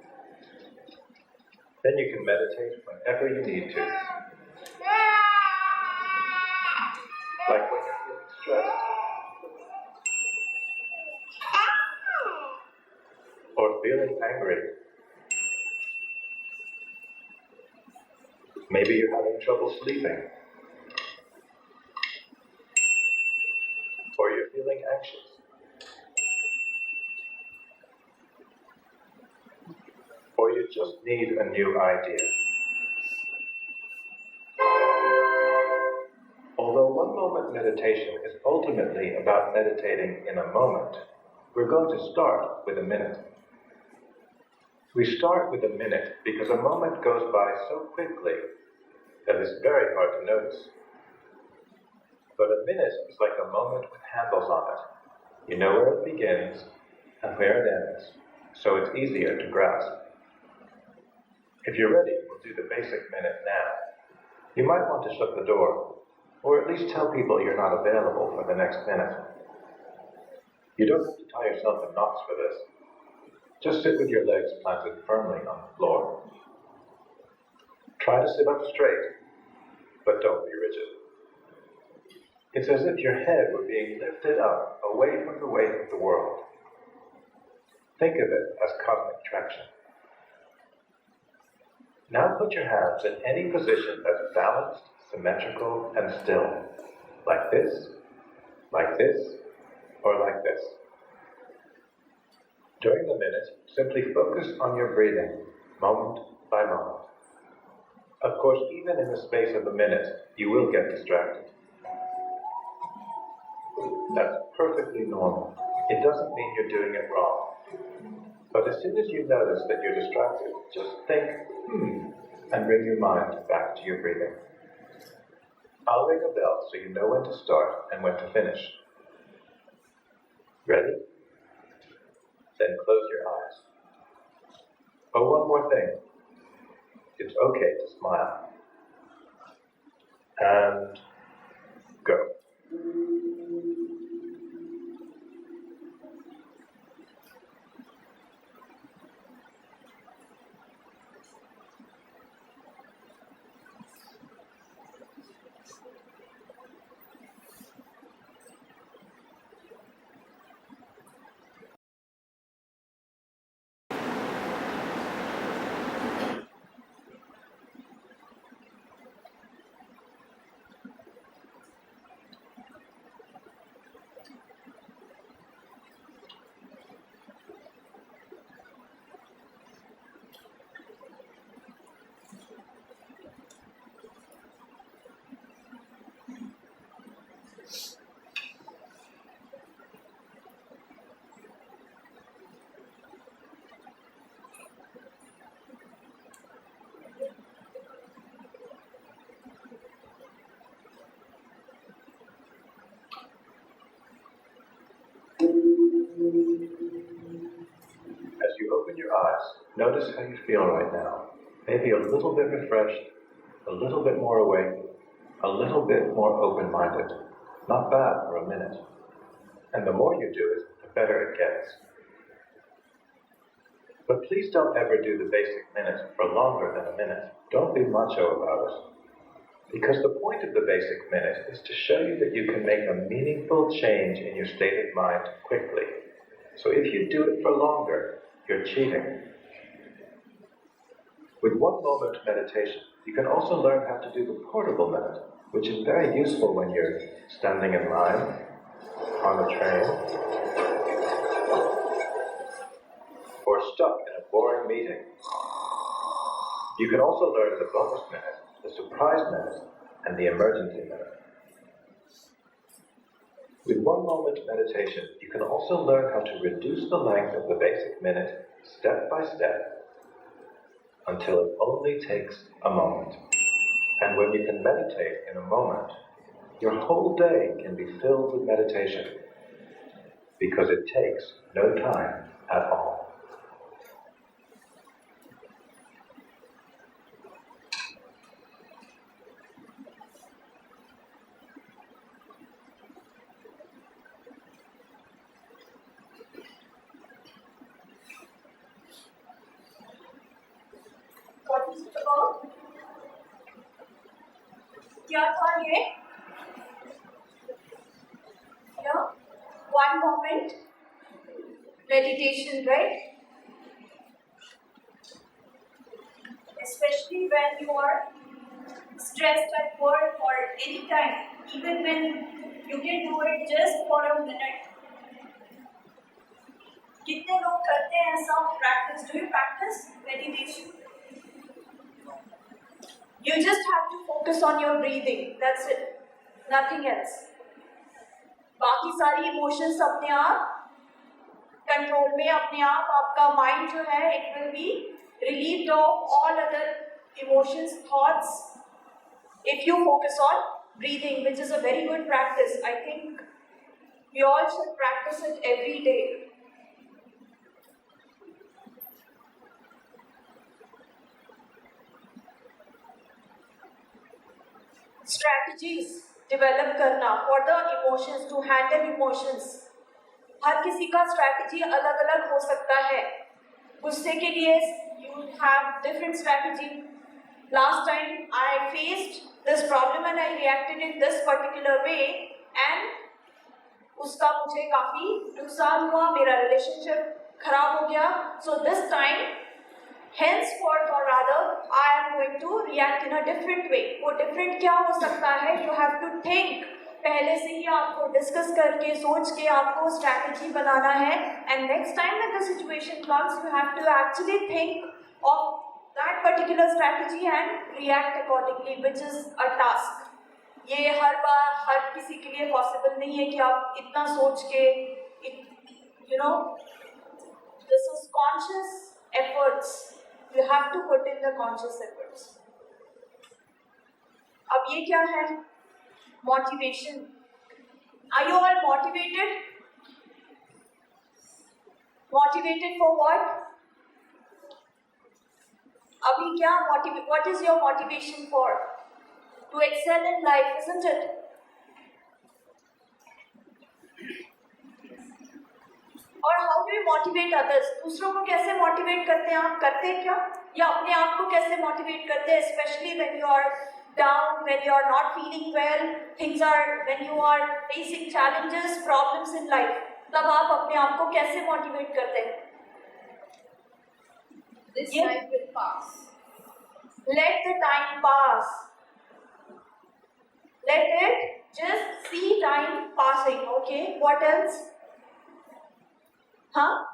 E: Then you can meditate whenever you need to. Like when you're feeling stressed. Or feeling angry. Maybe you're having trouble sleeping. Or you're feeling anxious. Or you just need a new idea. Although one-moment meditation is ultimately about meditating in a moment, we're going to start with a minute. We start with a minute because a moment goes by so quickly that it's very hard to notice. But a minute is like a moment with handles on it. You know where it begins and where it ends, so it's easier to grasp. If you're ready, we'll do the basic minute now. You might want to shut the door, or at least tell people you're not available for the next minute. You don't have to tie yourself in knots for this. Just sit with your legs planted firmly on the floor. Try to sit up straight, but don't be rigid. It's as if your head were being lifted up, away from the weight of the world. Think of it as cosmic traction. Now put your hands in any position that's balanced, symmetrical and still, like this, or like this. During the minute, simply focus on your breathing, moment by moment. Of course, even in the space of a minute, you will get distracted. That's perfectly normal. It doesn't mean you're doing it wrong. But as soon as you notice that you're distracted, just think, and bring your mind back to your breathing. I'll ring a bell so you know when to start and when to finish. Ready? Then close your eyes. Oh, one more thing. It's okay to smile. And go. As you open your eyes, notice how you feel right now. Maybe a little bit refreshed, a little bit more awake, a little bit more open-minded. Not bad for a minute. And the more you do it, the better it gets. But please don't ever do the basic minute for longer than a minute. Don't be macho about it. Because the point of the basic minute is to show you that you can make a meaningful change in your state of mind quickly. So if you do it for longer, you're cheating. With one moment meditation, you can also learn how to do the portable minute, which is very useful when you're standing in line, on a train, or stuck in a boring meeting. You can also learn the bonus minute, the surprise minute, and the emergency minute. With one moment meditation, you can also learn how to reduce the length of the basic minute step by step until it only takes a moment. And when you can meditate in a moment, your whole day can be filled with meditation because it takes no time at all.
B: What is it about? क्या था ये? Yeah, one moment meditation, right? Especially when you are stressed at work or any time, even when you can do it just for a minute. कितने लोग करते हैं ऐसा practice? Do you practice meditation? You just have to focus on your breathing. That's it. Nothing else. बाकी सारी emotions अपने आप control में अपने आप आपका mind जो है it will be relieved of all other emotions, thoughts. If you focus on breathing, which is a very good practice, I think we all should practice it every day. Strategies develop करना for the emotions, to handle emotions. हर किसी का strategy अलग अलग हो सकता है. गुस्से के लिए you have different strategy. Last time I faced this problem and I reacted in this particular way and उसका मुझे काफी नुकसान हुआ, मेरा relationship खराब हो गया. So this time, henceforth or rather, I am going to react in a different way. वो different क्या हो सकता है? You have to think. पहले से ही आपको डिस्कस करके सोच के आपको स्ट्रैटेजी बनाना है, and next time when the situation comes you have to actually think of that particular strategy and react accordingly, which is a task. ये हर बार हर किसी के लिए पॉसिबल नहीं है कि आप इतना सोच के this is conscious efforts. You have to put in the conscious efforts. अब ये क्या है? Motivation. Are you all motivated? Motivated for what? Abhi kya what is your motivation for? To excel in life, isn't it? और how do you motivate others? दूसरों को कैसे motivate करते हैं आप? करते हैं क्या? या अपने आप को कैसे motivate करते हैं? Especially when you are down, when you are not feeling well, when you are facing challenges, problems in life, तब आप अपने आप को कैसे motivate करते हैं?
C: This time will pass.
B: Let the time pass. Let it just see time passing. Okay. What else? Huh?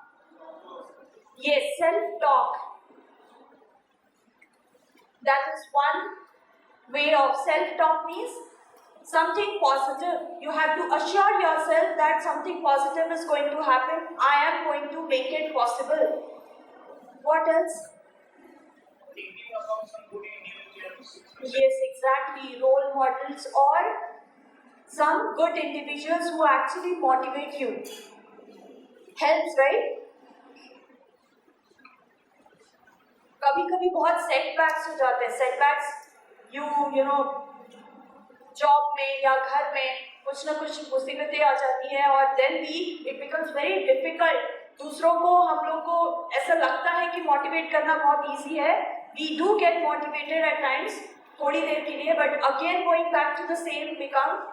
B: Yes, self-talk. That is one way of self-talk means something positive. You have to assure yourself that something positive is going to happen. I am going to make it possible. What else?
D: Thinking about some good individuals.
B: Yes, exactly. Role models or some good individuals who actually motivate you. Helps, right? कभी-कभी बहुत setbacks हो जाते हैं. Setbacks, you know, job में या घर में कुछ ना कुछ मुसीबतें आ जाती हैं और then it becomes very difficult. दूसरों को हम लोग को ऐसा लगता है कि motivate करना बहुत easy है. We do get motivated at times, थोड़ी देर के लिए, but again going back to the same become,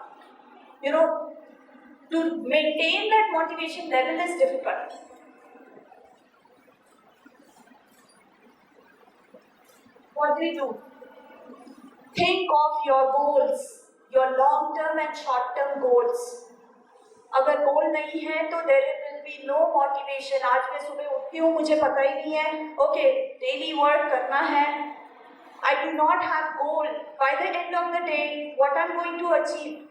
B: to maintain that motivation level is difficult. What do? Think of your goals, your long-term and short-term goals. अगर goal नहीं है तो there will be no motivation. आज मैं सुबह उठती हूँ, मुझे पता ही नहीं है, okay, daily work करना है. I do not have goal. By the end of the day, what I'm going to achieve?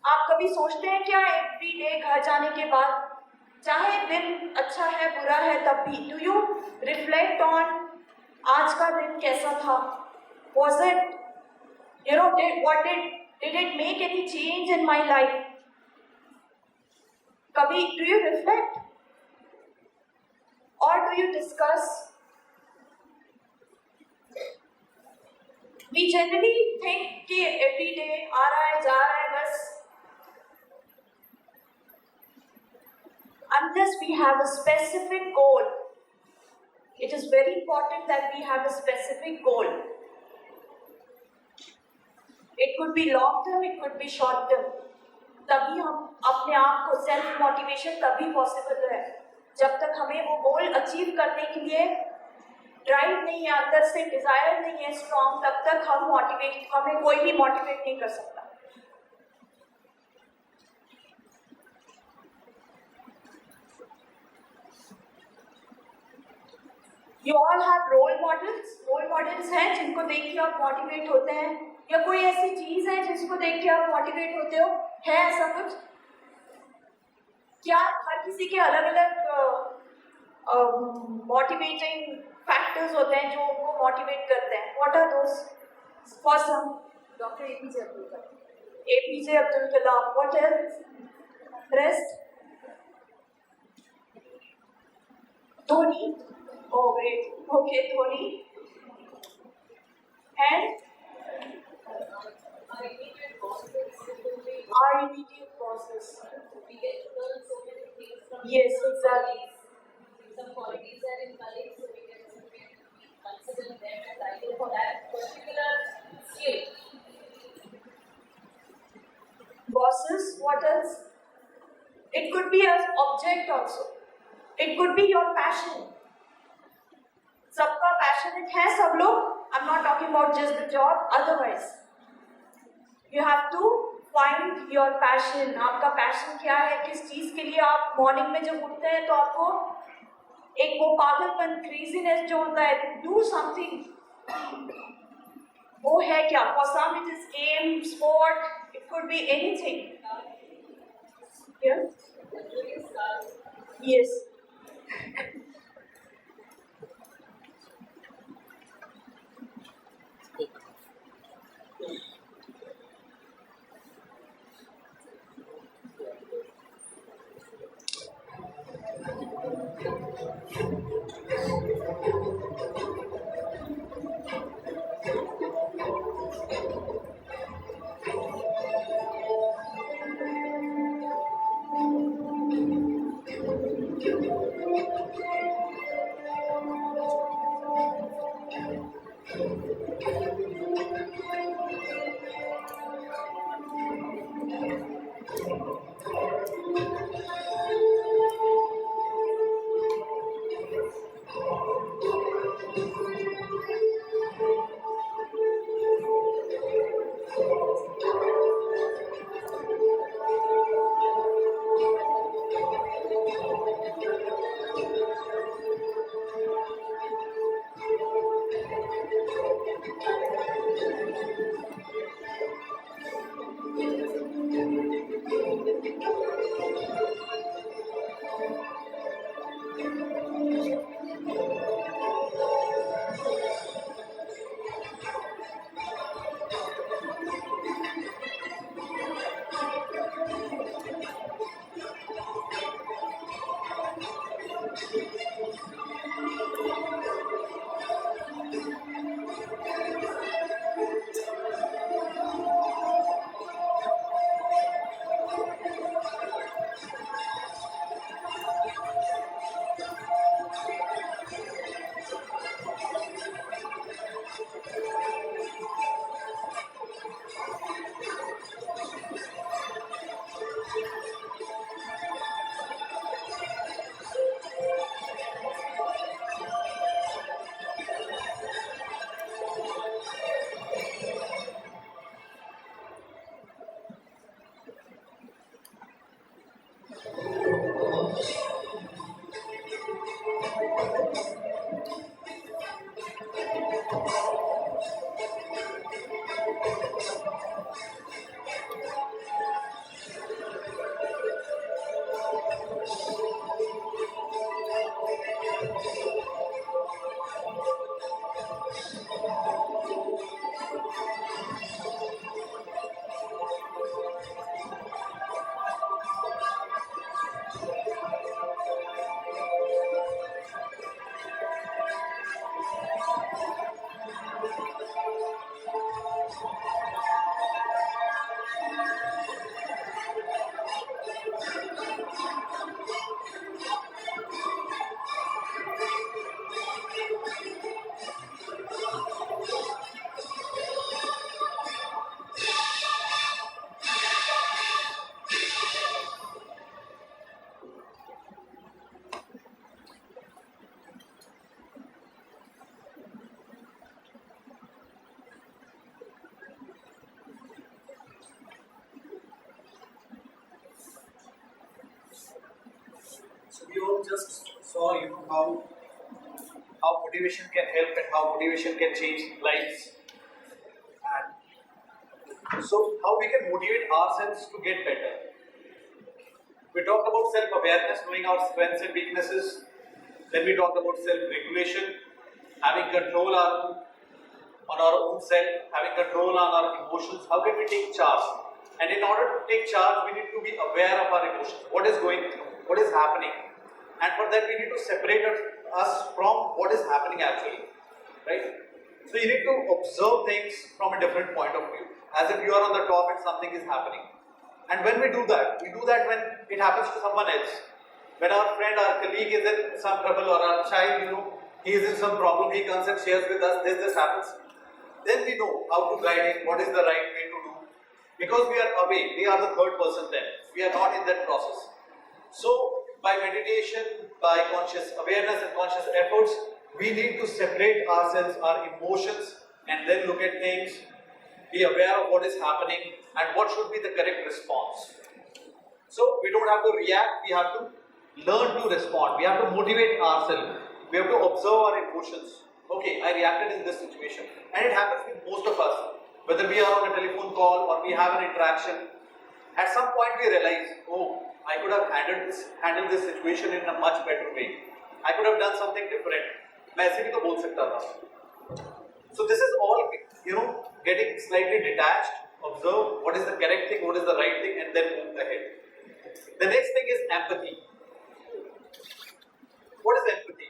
B: आप कभी सोचते हैं क्या every day घर जाने के बाद, चाहे दिन अच्छा है बुरा है तब भी, do you reflect on आज का दिन कैसा था? Was it, did it make any change in my life? कभी do you reflect? Or do you discuss? We generally think कि every day आ रहा है जा रहा है बस. Unless we have a specific goal, it is very important that we have a specific goal. It could be long term, it could be short term. तभी हम अपने आप को सेल्फ मोटिवेशन तभी पॉसिबल है जब तक हमें वो गोल अचीव करने के लिए ड्राइव नहीं है, अंदर से डिजायर नहीं है स्ट्रॉन्ग, तब तक हमें कोई भी मोटिवेट नहीं कर सकता. You all have role models. Role models हैं जिनको देख के आप मोटिवेट होते हैं, या कोई ऐसी चीज है जिसको देख के आप मोटिवेट होते हो? है ऐसा कुछ? क्या हर किसी के अलग अलग मोटिवेटिंग फैक्टर्स होते हैं जो उनको मोटिवेट करते हैं? What are those? For some,
C: Dr. APJ Abdul Kalam.
B: APJ Abdul Kalam. What else? Rest? Dhoni. Oh, great. Okay, Dhoni. And
C: Our immediate bosses will be
B: our immediate bosses.
C: we get to learn so many things from
B: Yes,
C: some
B: exactly.
C: colleagues. Some qualities are in colleagues, so we can consider them as ideal for that particular skill.
B: Bosses, what else? It could be an object also. It could be your passion. सबका passionate है सब लोग? I'm not talking about just the job, otherwise. You have to find your passion. आपका passion क्या है? किस चीज़ के लिए आप morning में जब उठते हैं तो आपको एक वो पागलपन, craziness जो होता है, do something. वो है क्या? For some it is game, sport, it could be anything. Yeah? Yes.
A: We all just saw, how motivation can help and how motivation can change lives, and so how we can motivate ourselves to get better. We talked about self-awareness, knowing our strengths and weaknesses. Then we talked about self-regulation, having control on our own self, having control on our emotions. How can we take charge? And in order to take charge, we need to be aware of our emotions. What is going through? What is happening? And for that, we need to separate us from what is happening actually, right? So you need to observe things from a different point of view, as if you are on the top and something is happening. And when we do that when it happens to someone else. When our friend, our colleague is in some trouble, or our child, he is in some problem, he comes and shares with us, this happens. Then we know how to guide him, what is the right way to do. Because we are away, we are the third person then. We are not in that process. So, by meditation, by conscious awareness and conscious efforts, we need to separate ourselves, our emotions, and then look at things, be aware of what is happening and what should be the correct response. So we don't have to react, we have to learn to respond, we have to motivate ourselves, we have to observe our emotions. Okay, I reacted in this situation, and it happens with most of us, whether we are on a telephone call or we have an interaction. At some point we realize, oh, I could have handled this situation in a much better way. I could have done something different. मैं ऐसे भी तो बोल सकता था. So this is all, getting slightly detached, observe what is the correct thing, what is the right thing, and then move ahead. The next thing is empathy. What is empathy?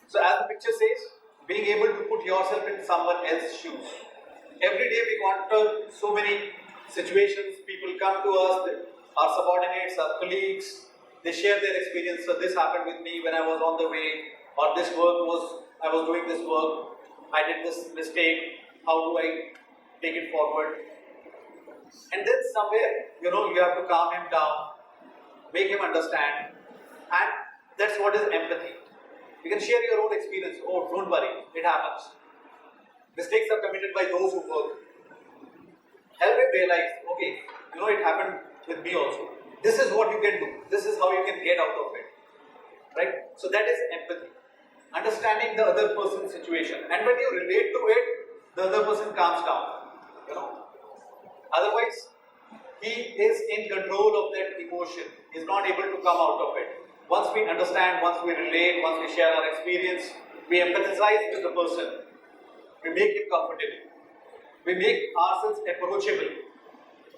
A: So as the picture says, being able to put yourself in someone else's shoes. Every day we encounter so many situations, people come to us, our subordinates, our colleagues, they share their experience. So this happened with me when I was on the way, or I was doing this work, I did this mistake, how do I take it forward? And then somewhere, you have to calm him down, make him understand, and that's what is empathy. You can share your own experience. Oh, don't worry, it happens. Mistakes are committed by those who work. Help him realize, okay, it happened with me also. This is what you can do. This is how you can get out of it. Right? So that is empathy. Understanding the other person's situation. And when you relate to it, the other person calms down. Otherwise, he is in control of that emotion. He is not able to come out of it. Once we understand, once we relate, once we share our experience, we empathize with the person. We make him comfortable. We make ourselves approachable.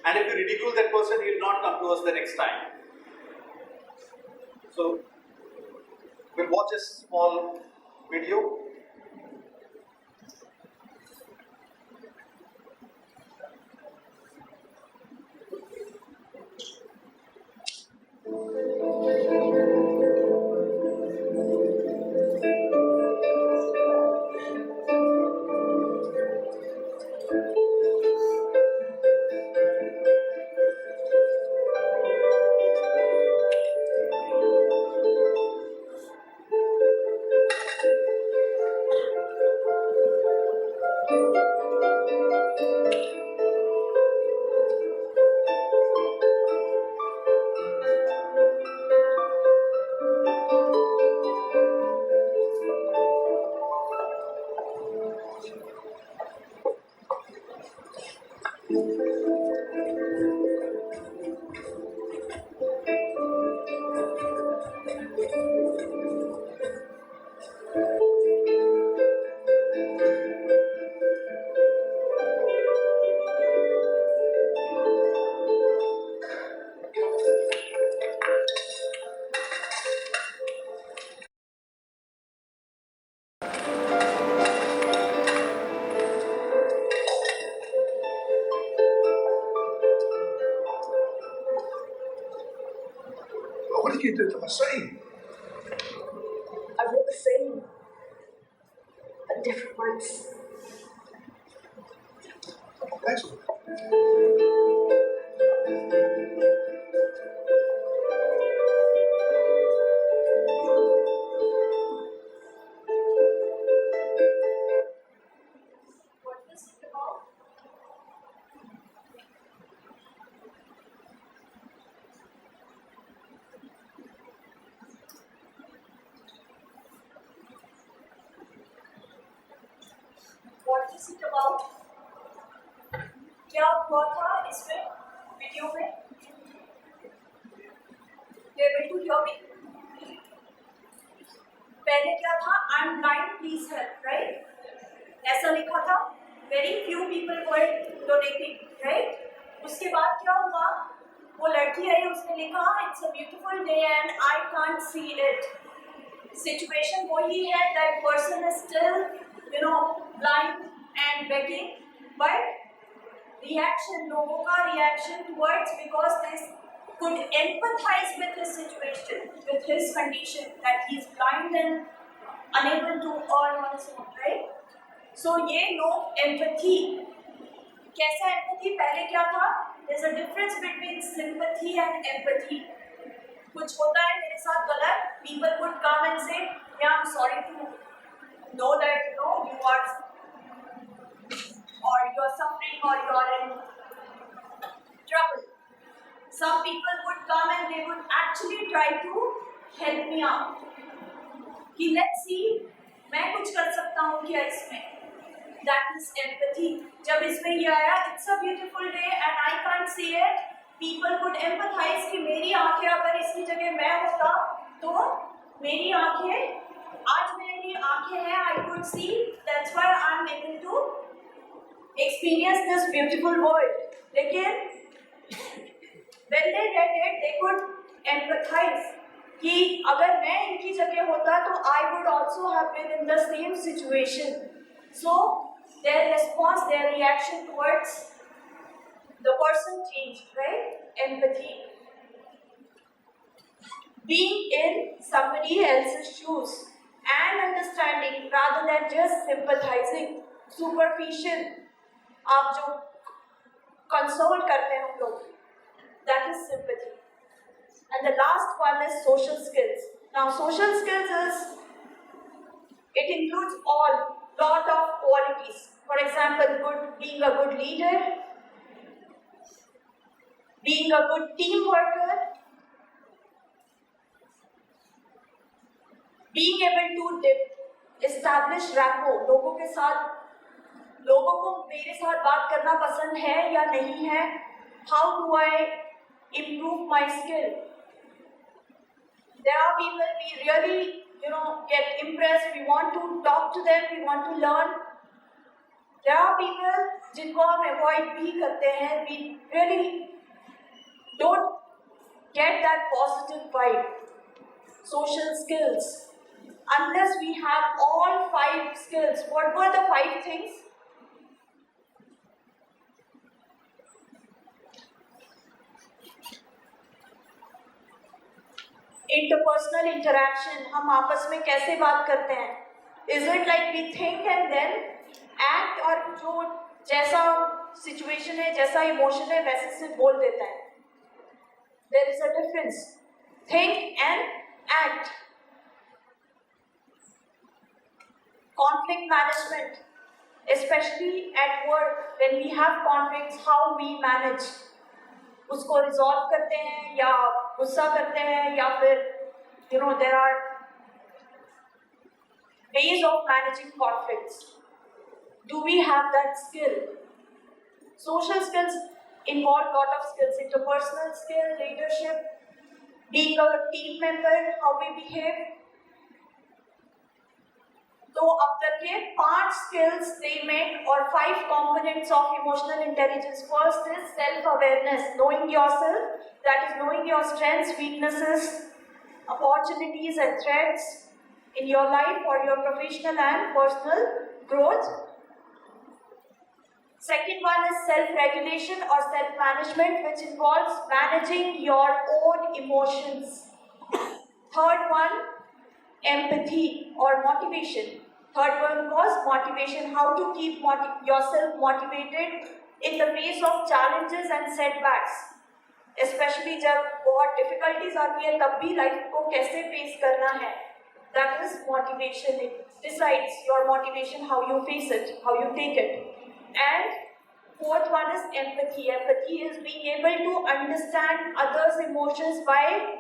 A: And if we ridicule that person, he will not come to us the next time. So, we'll watch a small video.
F: What did you do to my scene?
B: I wrote the same, but different words.
F: Excellent.
B: What is it about? What is it about? क्या हुआ था इसमें video में? You're able to hear me? पहले क्या था? I'm blind, please help, right? ऐसा लिखा था. Very few people were donating, right? उसके बाद क्या हुआ? वो लड़की आई, उसने लिखा It's a beautiful day and I can't see it. Situation वही है, that person is still, blind and begging, but reaction, लोगों का reaction towards, because they could empathize with his situation, with his condition, that he is blind and unable to earn on his own, right? So ये लोग empathy, कैसा empathy? पहले क्या था? There's a difference between sympathy and empathy. कुछ होता है मेरे साथ गलत, people would come and say, yeah, I'm sorry to know that you are suffering or you are in trouble. Some people would come and they would actually try to help me out. कि let's see मैं कुछ कर सकता हूँ क्या इसमें. That is empathy. जब इसमें ये आया, it's a beautiful day and I can't see it. People could empathize कि मेरी आंखें अगर इसकी जगह मैं होता तो मेरी आंखें आज मेरी आंखें हैं, I could see. That's why I'm able to experience this beautiful world. लेकिन when they read it, they could empathize कि अगर मैं इनकी जगह होता तो I would also have been in the same situation. So their response, their reaction towards the person changed, right? Empathy. Being in somebody else's shoes and understanding rather than just sympathizing. Superficial. आप जो console करते हैं हम लोग, that is sympathy. And the last one is social skills. Now social skills it includes lot of qualities. For example, being a good leader, being a good team worker, being able to establish rapport. लोगों को मेरे साथ बात करना पसंद है या नहीं है. How do I improve my skill? There are people we really get impressed. We want to talk to them. We want to learn. There are people जिनको हम avoid भी करते हैं. We really don't get that positive vibe. Social skills. Unless we have all 5 skills. What were the 5 things? Interpersonal interaction. हम आपस में कैसे बात करते हैं? Is it like we think and then act, और जो जैसा situation है, जैसा emotion है, वैसे से बोल देता है? There is a difference. Think and act. Conflict management, especially at work, when we have conflicts, how we manage. उसको resolve करते हैं या गुस्सा करते हैं या फिर there are ways of managing conflicts. Do we have that skill? Social skills involve lot of skills. Interpersonal skill, leadership, being a team member, how we behave. तो अब तक के 5 skills they make, or 5 components of emotional intelligence. First is self-awareness, knowing yourself, that is knowing your strengths, weaknesses, opportunities and threats in your life for your professional and personal growth. Second one is self-regulation or self-management, which involves managing your own emotions. Third one, empathy or motivation. Third one was motivation, how to keep yourself motivated in the face of challenges and setbacks. Especially जब बहुत difficulties आती है तब भी life को कैसे face करना है. That is motivation. It decides your motivation, how you face it, how you take it. And fourth one is empathy. Empathy is being able to understand others' emotions by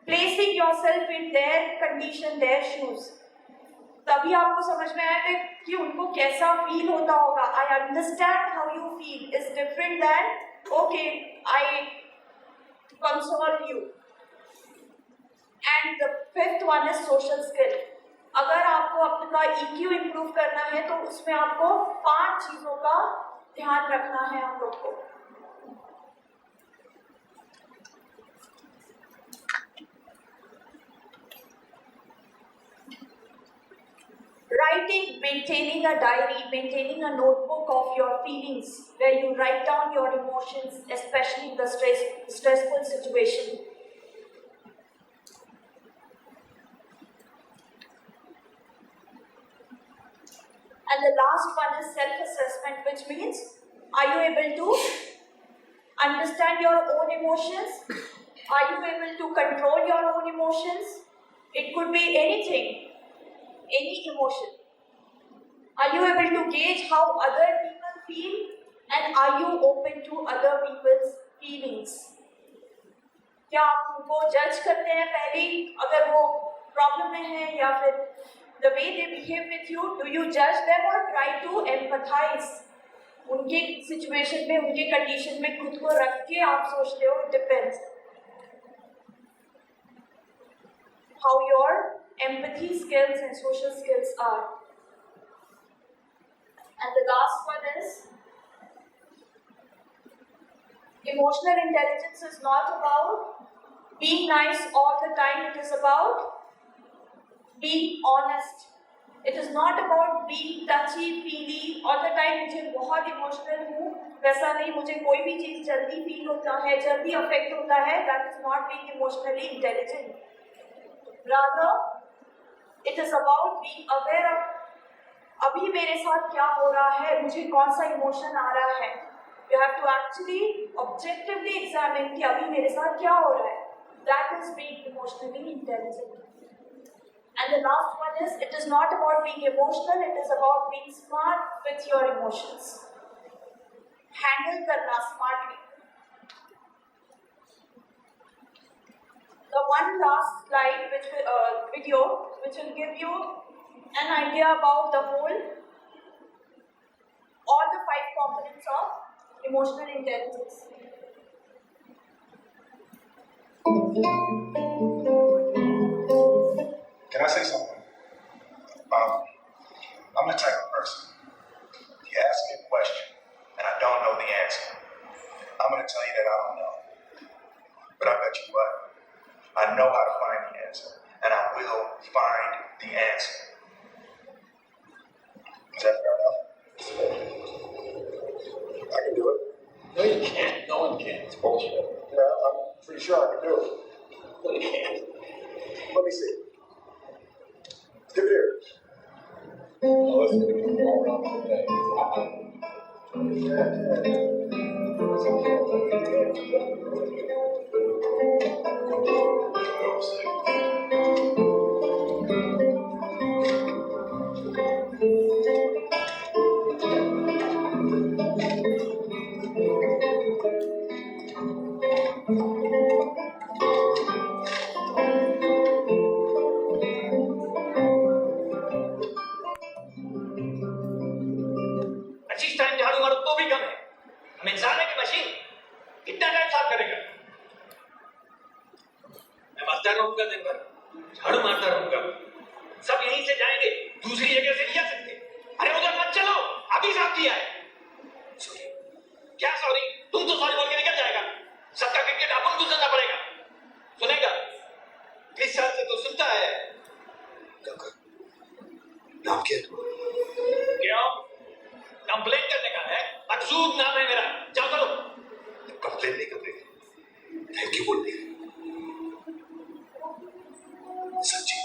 B: placing yourself in their condition, their shoes. तभी आपको समझ में आएगा कि उनको कैसा feel होता होगा. I understand how you feel is different than okay, I console you. And the fifth one is social skill. अगर आपको अपना EQ improve करना है तो उसमें आपको 5 चीजों का ध्यान रखना है हम लोग को. Writing, maintaining a diary, maintaining a notebook of your feelings, where you write down your emotions, especially in the stressful situation. And the last one is self-assessment, which means, are you able to understand your own emotions? Are you able to control your own emotions? It could be anything. Any emotion. Are you able to gauge how other people feel? And are you open to other people's feelings? क्या आप उनको जज करते हैं पहले अगर वो problem में है या फिर the way they behave with you, do you judge them or try to empathize? उनके सिचुएशन में उनके कंडीशन में खुद को रख के आप सोचते हो it depends how your empathy skills and social skills are. And the last one is emotional intelligence is not about being nice all the time, it is about being honest. It is not about being touchy feely all the time. मुझे बहुत emotional हूँ वैसा नहीं, मुझे कोई भी चीज़ जल्दी feel होता है, जल्दी अफेक्ट होता है. That is not being emotionally intelligent. Rather, it is about being aware of अभी मेरे साथ क्या हो रहा है, मुझे कौन सा इमोशन आ रहा है. You have to actually objectively examine कि अभी मेरे साथ क्या हो रहा है. That is being emotionally intelligent. And the last one is, it is not about being emotional, it is about being smart with your emotions. Handle karna smartly. The one last slide, video, which will give you an idea about the whole, all the 5 components of emotional intelligence.
F: Can I say something? I'm the type of person. You ask me a question and I don't know the answer. I'm going to tell you that I don't know. But I bet you what? I know how to find the answer. And I will find the answer. Is that fair enough? I can do it.
G: No, you can't. No one can. It's bullshit.
F: Yeah, I'm pretty sure I can do it.
G: No, you can't.
F: Let me see. Give it here.
G: Oh, it's gonna get all wrong today.
H: पच्चीस time झाड़ू मारो तो भी कम है. हम इंसान है कि मशीन? कितना टाइम साफ करेगा? मैं बसता रहूंगा दिन भर, झाड़ू मारता रहूंगा. सब यहीं से जाएंगे, दूसरी जगह से नहीं जा सकते. अरे उधर मत चलो, अभी साफ किया है. सॉरी. क्या सॉरी? तुम तो सॉरी बोल के निकल जाएगा. सबका क्रिकेट अपन को सुनना पड़ेगा. सुनेगा? 20 साल से तो सुनता है.
F: नाम क्या है?
H: क्यों? कंप्लेन करने का है? मकसूद नाम है मेरा. जाओ करो.
F: कंप्लेन नहीं कर रहे. थैंक यू बोल रहे. सच्ची.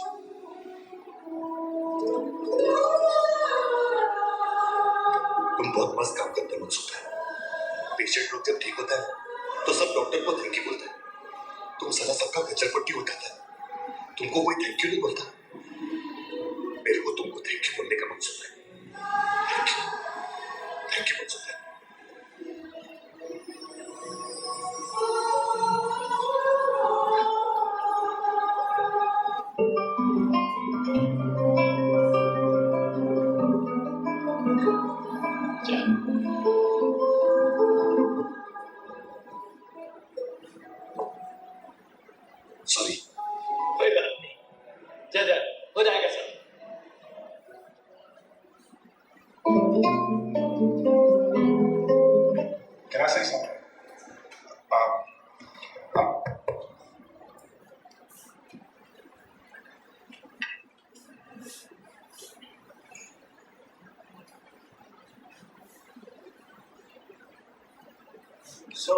F: तुम बहुत मस्त काम करते हो मनसूबा है. पेशेंट लोग जब ठीक होता है तो सब डॉक्टर को थैंक यू बोलता है. तुम साला सबका खच्चर पट्टी उठाता है. तुमको कोई थैंक यू नहीं बोलता. मेरे को तुमको थैंक यू बोलने का मनसूबा है. थैंक यू मनसूबा है. सॉरी.
H: कोई बात नहीं. जा जा, हो जाएगा सब.
F: Can I say something?
A: So,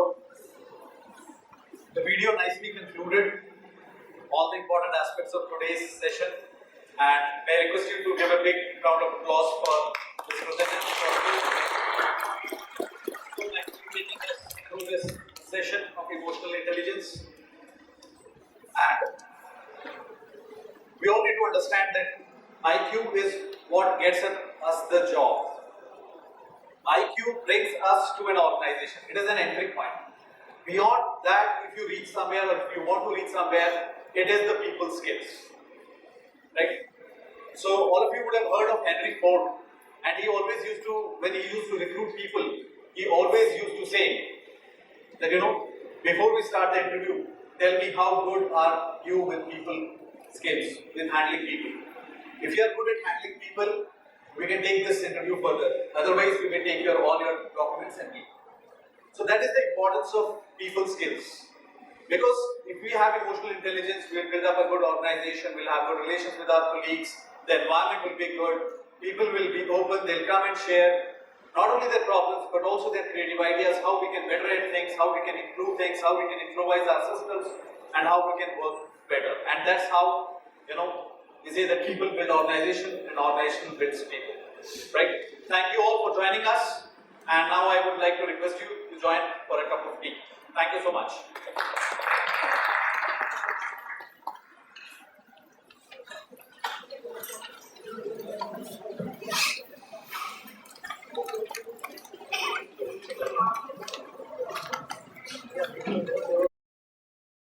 A: the video nicely concluded all the important aspects of today's session, and may I request you to give a big round of applause for this presenter for taking us through this session of emotional intelligence. And we all need to understand that IQ is what gets us us the job. IQ brings us to an organization. It is an entry point. Beyond that, if you reach somewhere or if you want to reach somewhere, it is the people skills. Right? So all of you would have heard of Henry Ford, and he always used to, when he used to recruit people, he always used to say that, before we start the interview, tell me how good are you with people skills, with handling people. If you are good at handling people, we can take this interview further. Otherwise, we may take all your documents and leave. So that is the importance of people skills. Because if we have emotional intelligence, we will build up a good organization, we'll have good relations with our colleagues, the environment will be good, people will be open, they'll come and share not only their problems but also their creative ideas, how we can better at things, how we can improve things, how we can improvise our systems, and how we can work better. And that's how, we say that people build organization and organization builds people. Right? Thank you all for joining us. And now I would like to request you to join for a cup of tea. Thank you so much.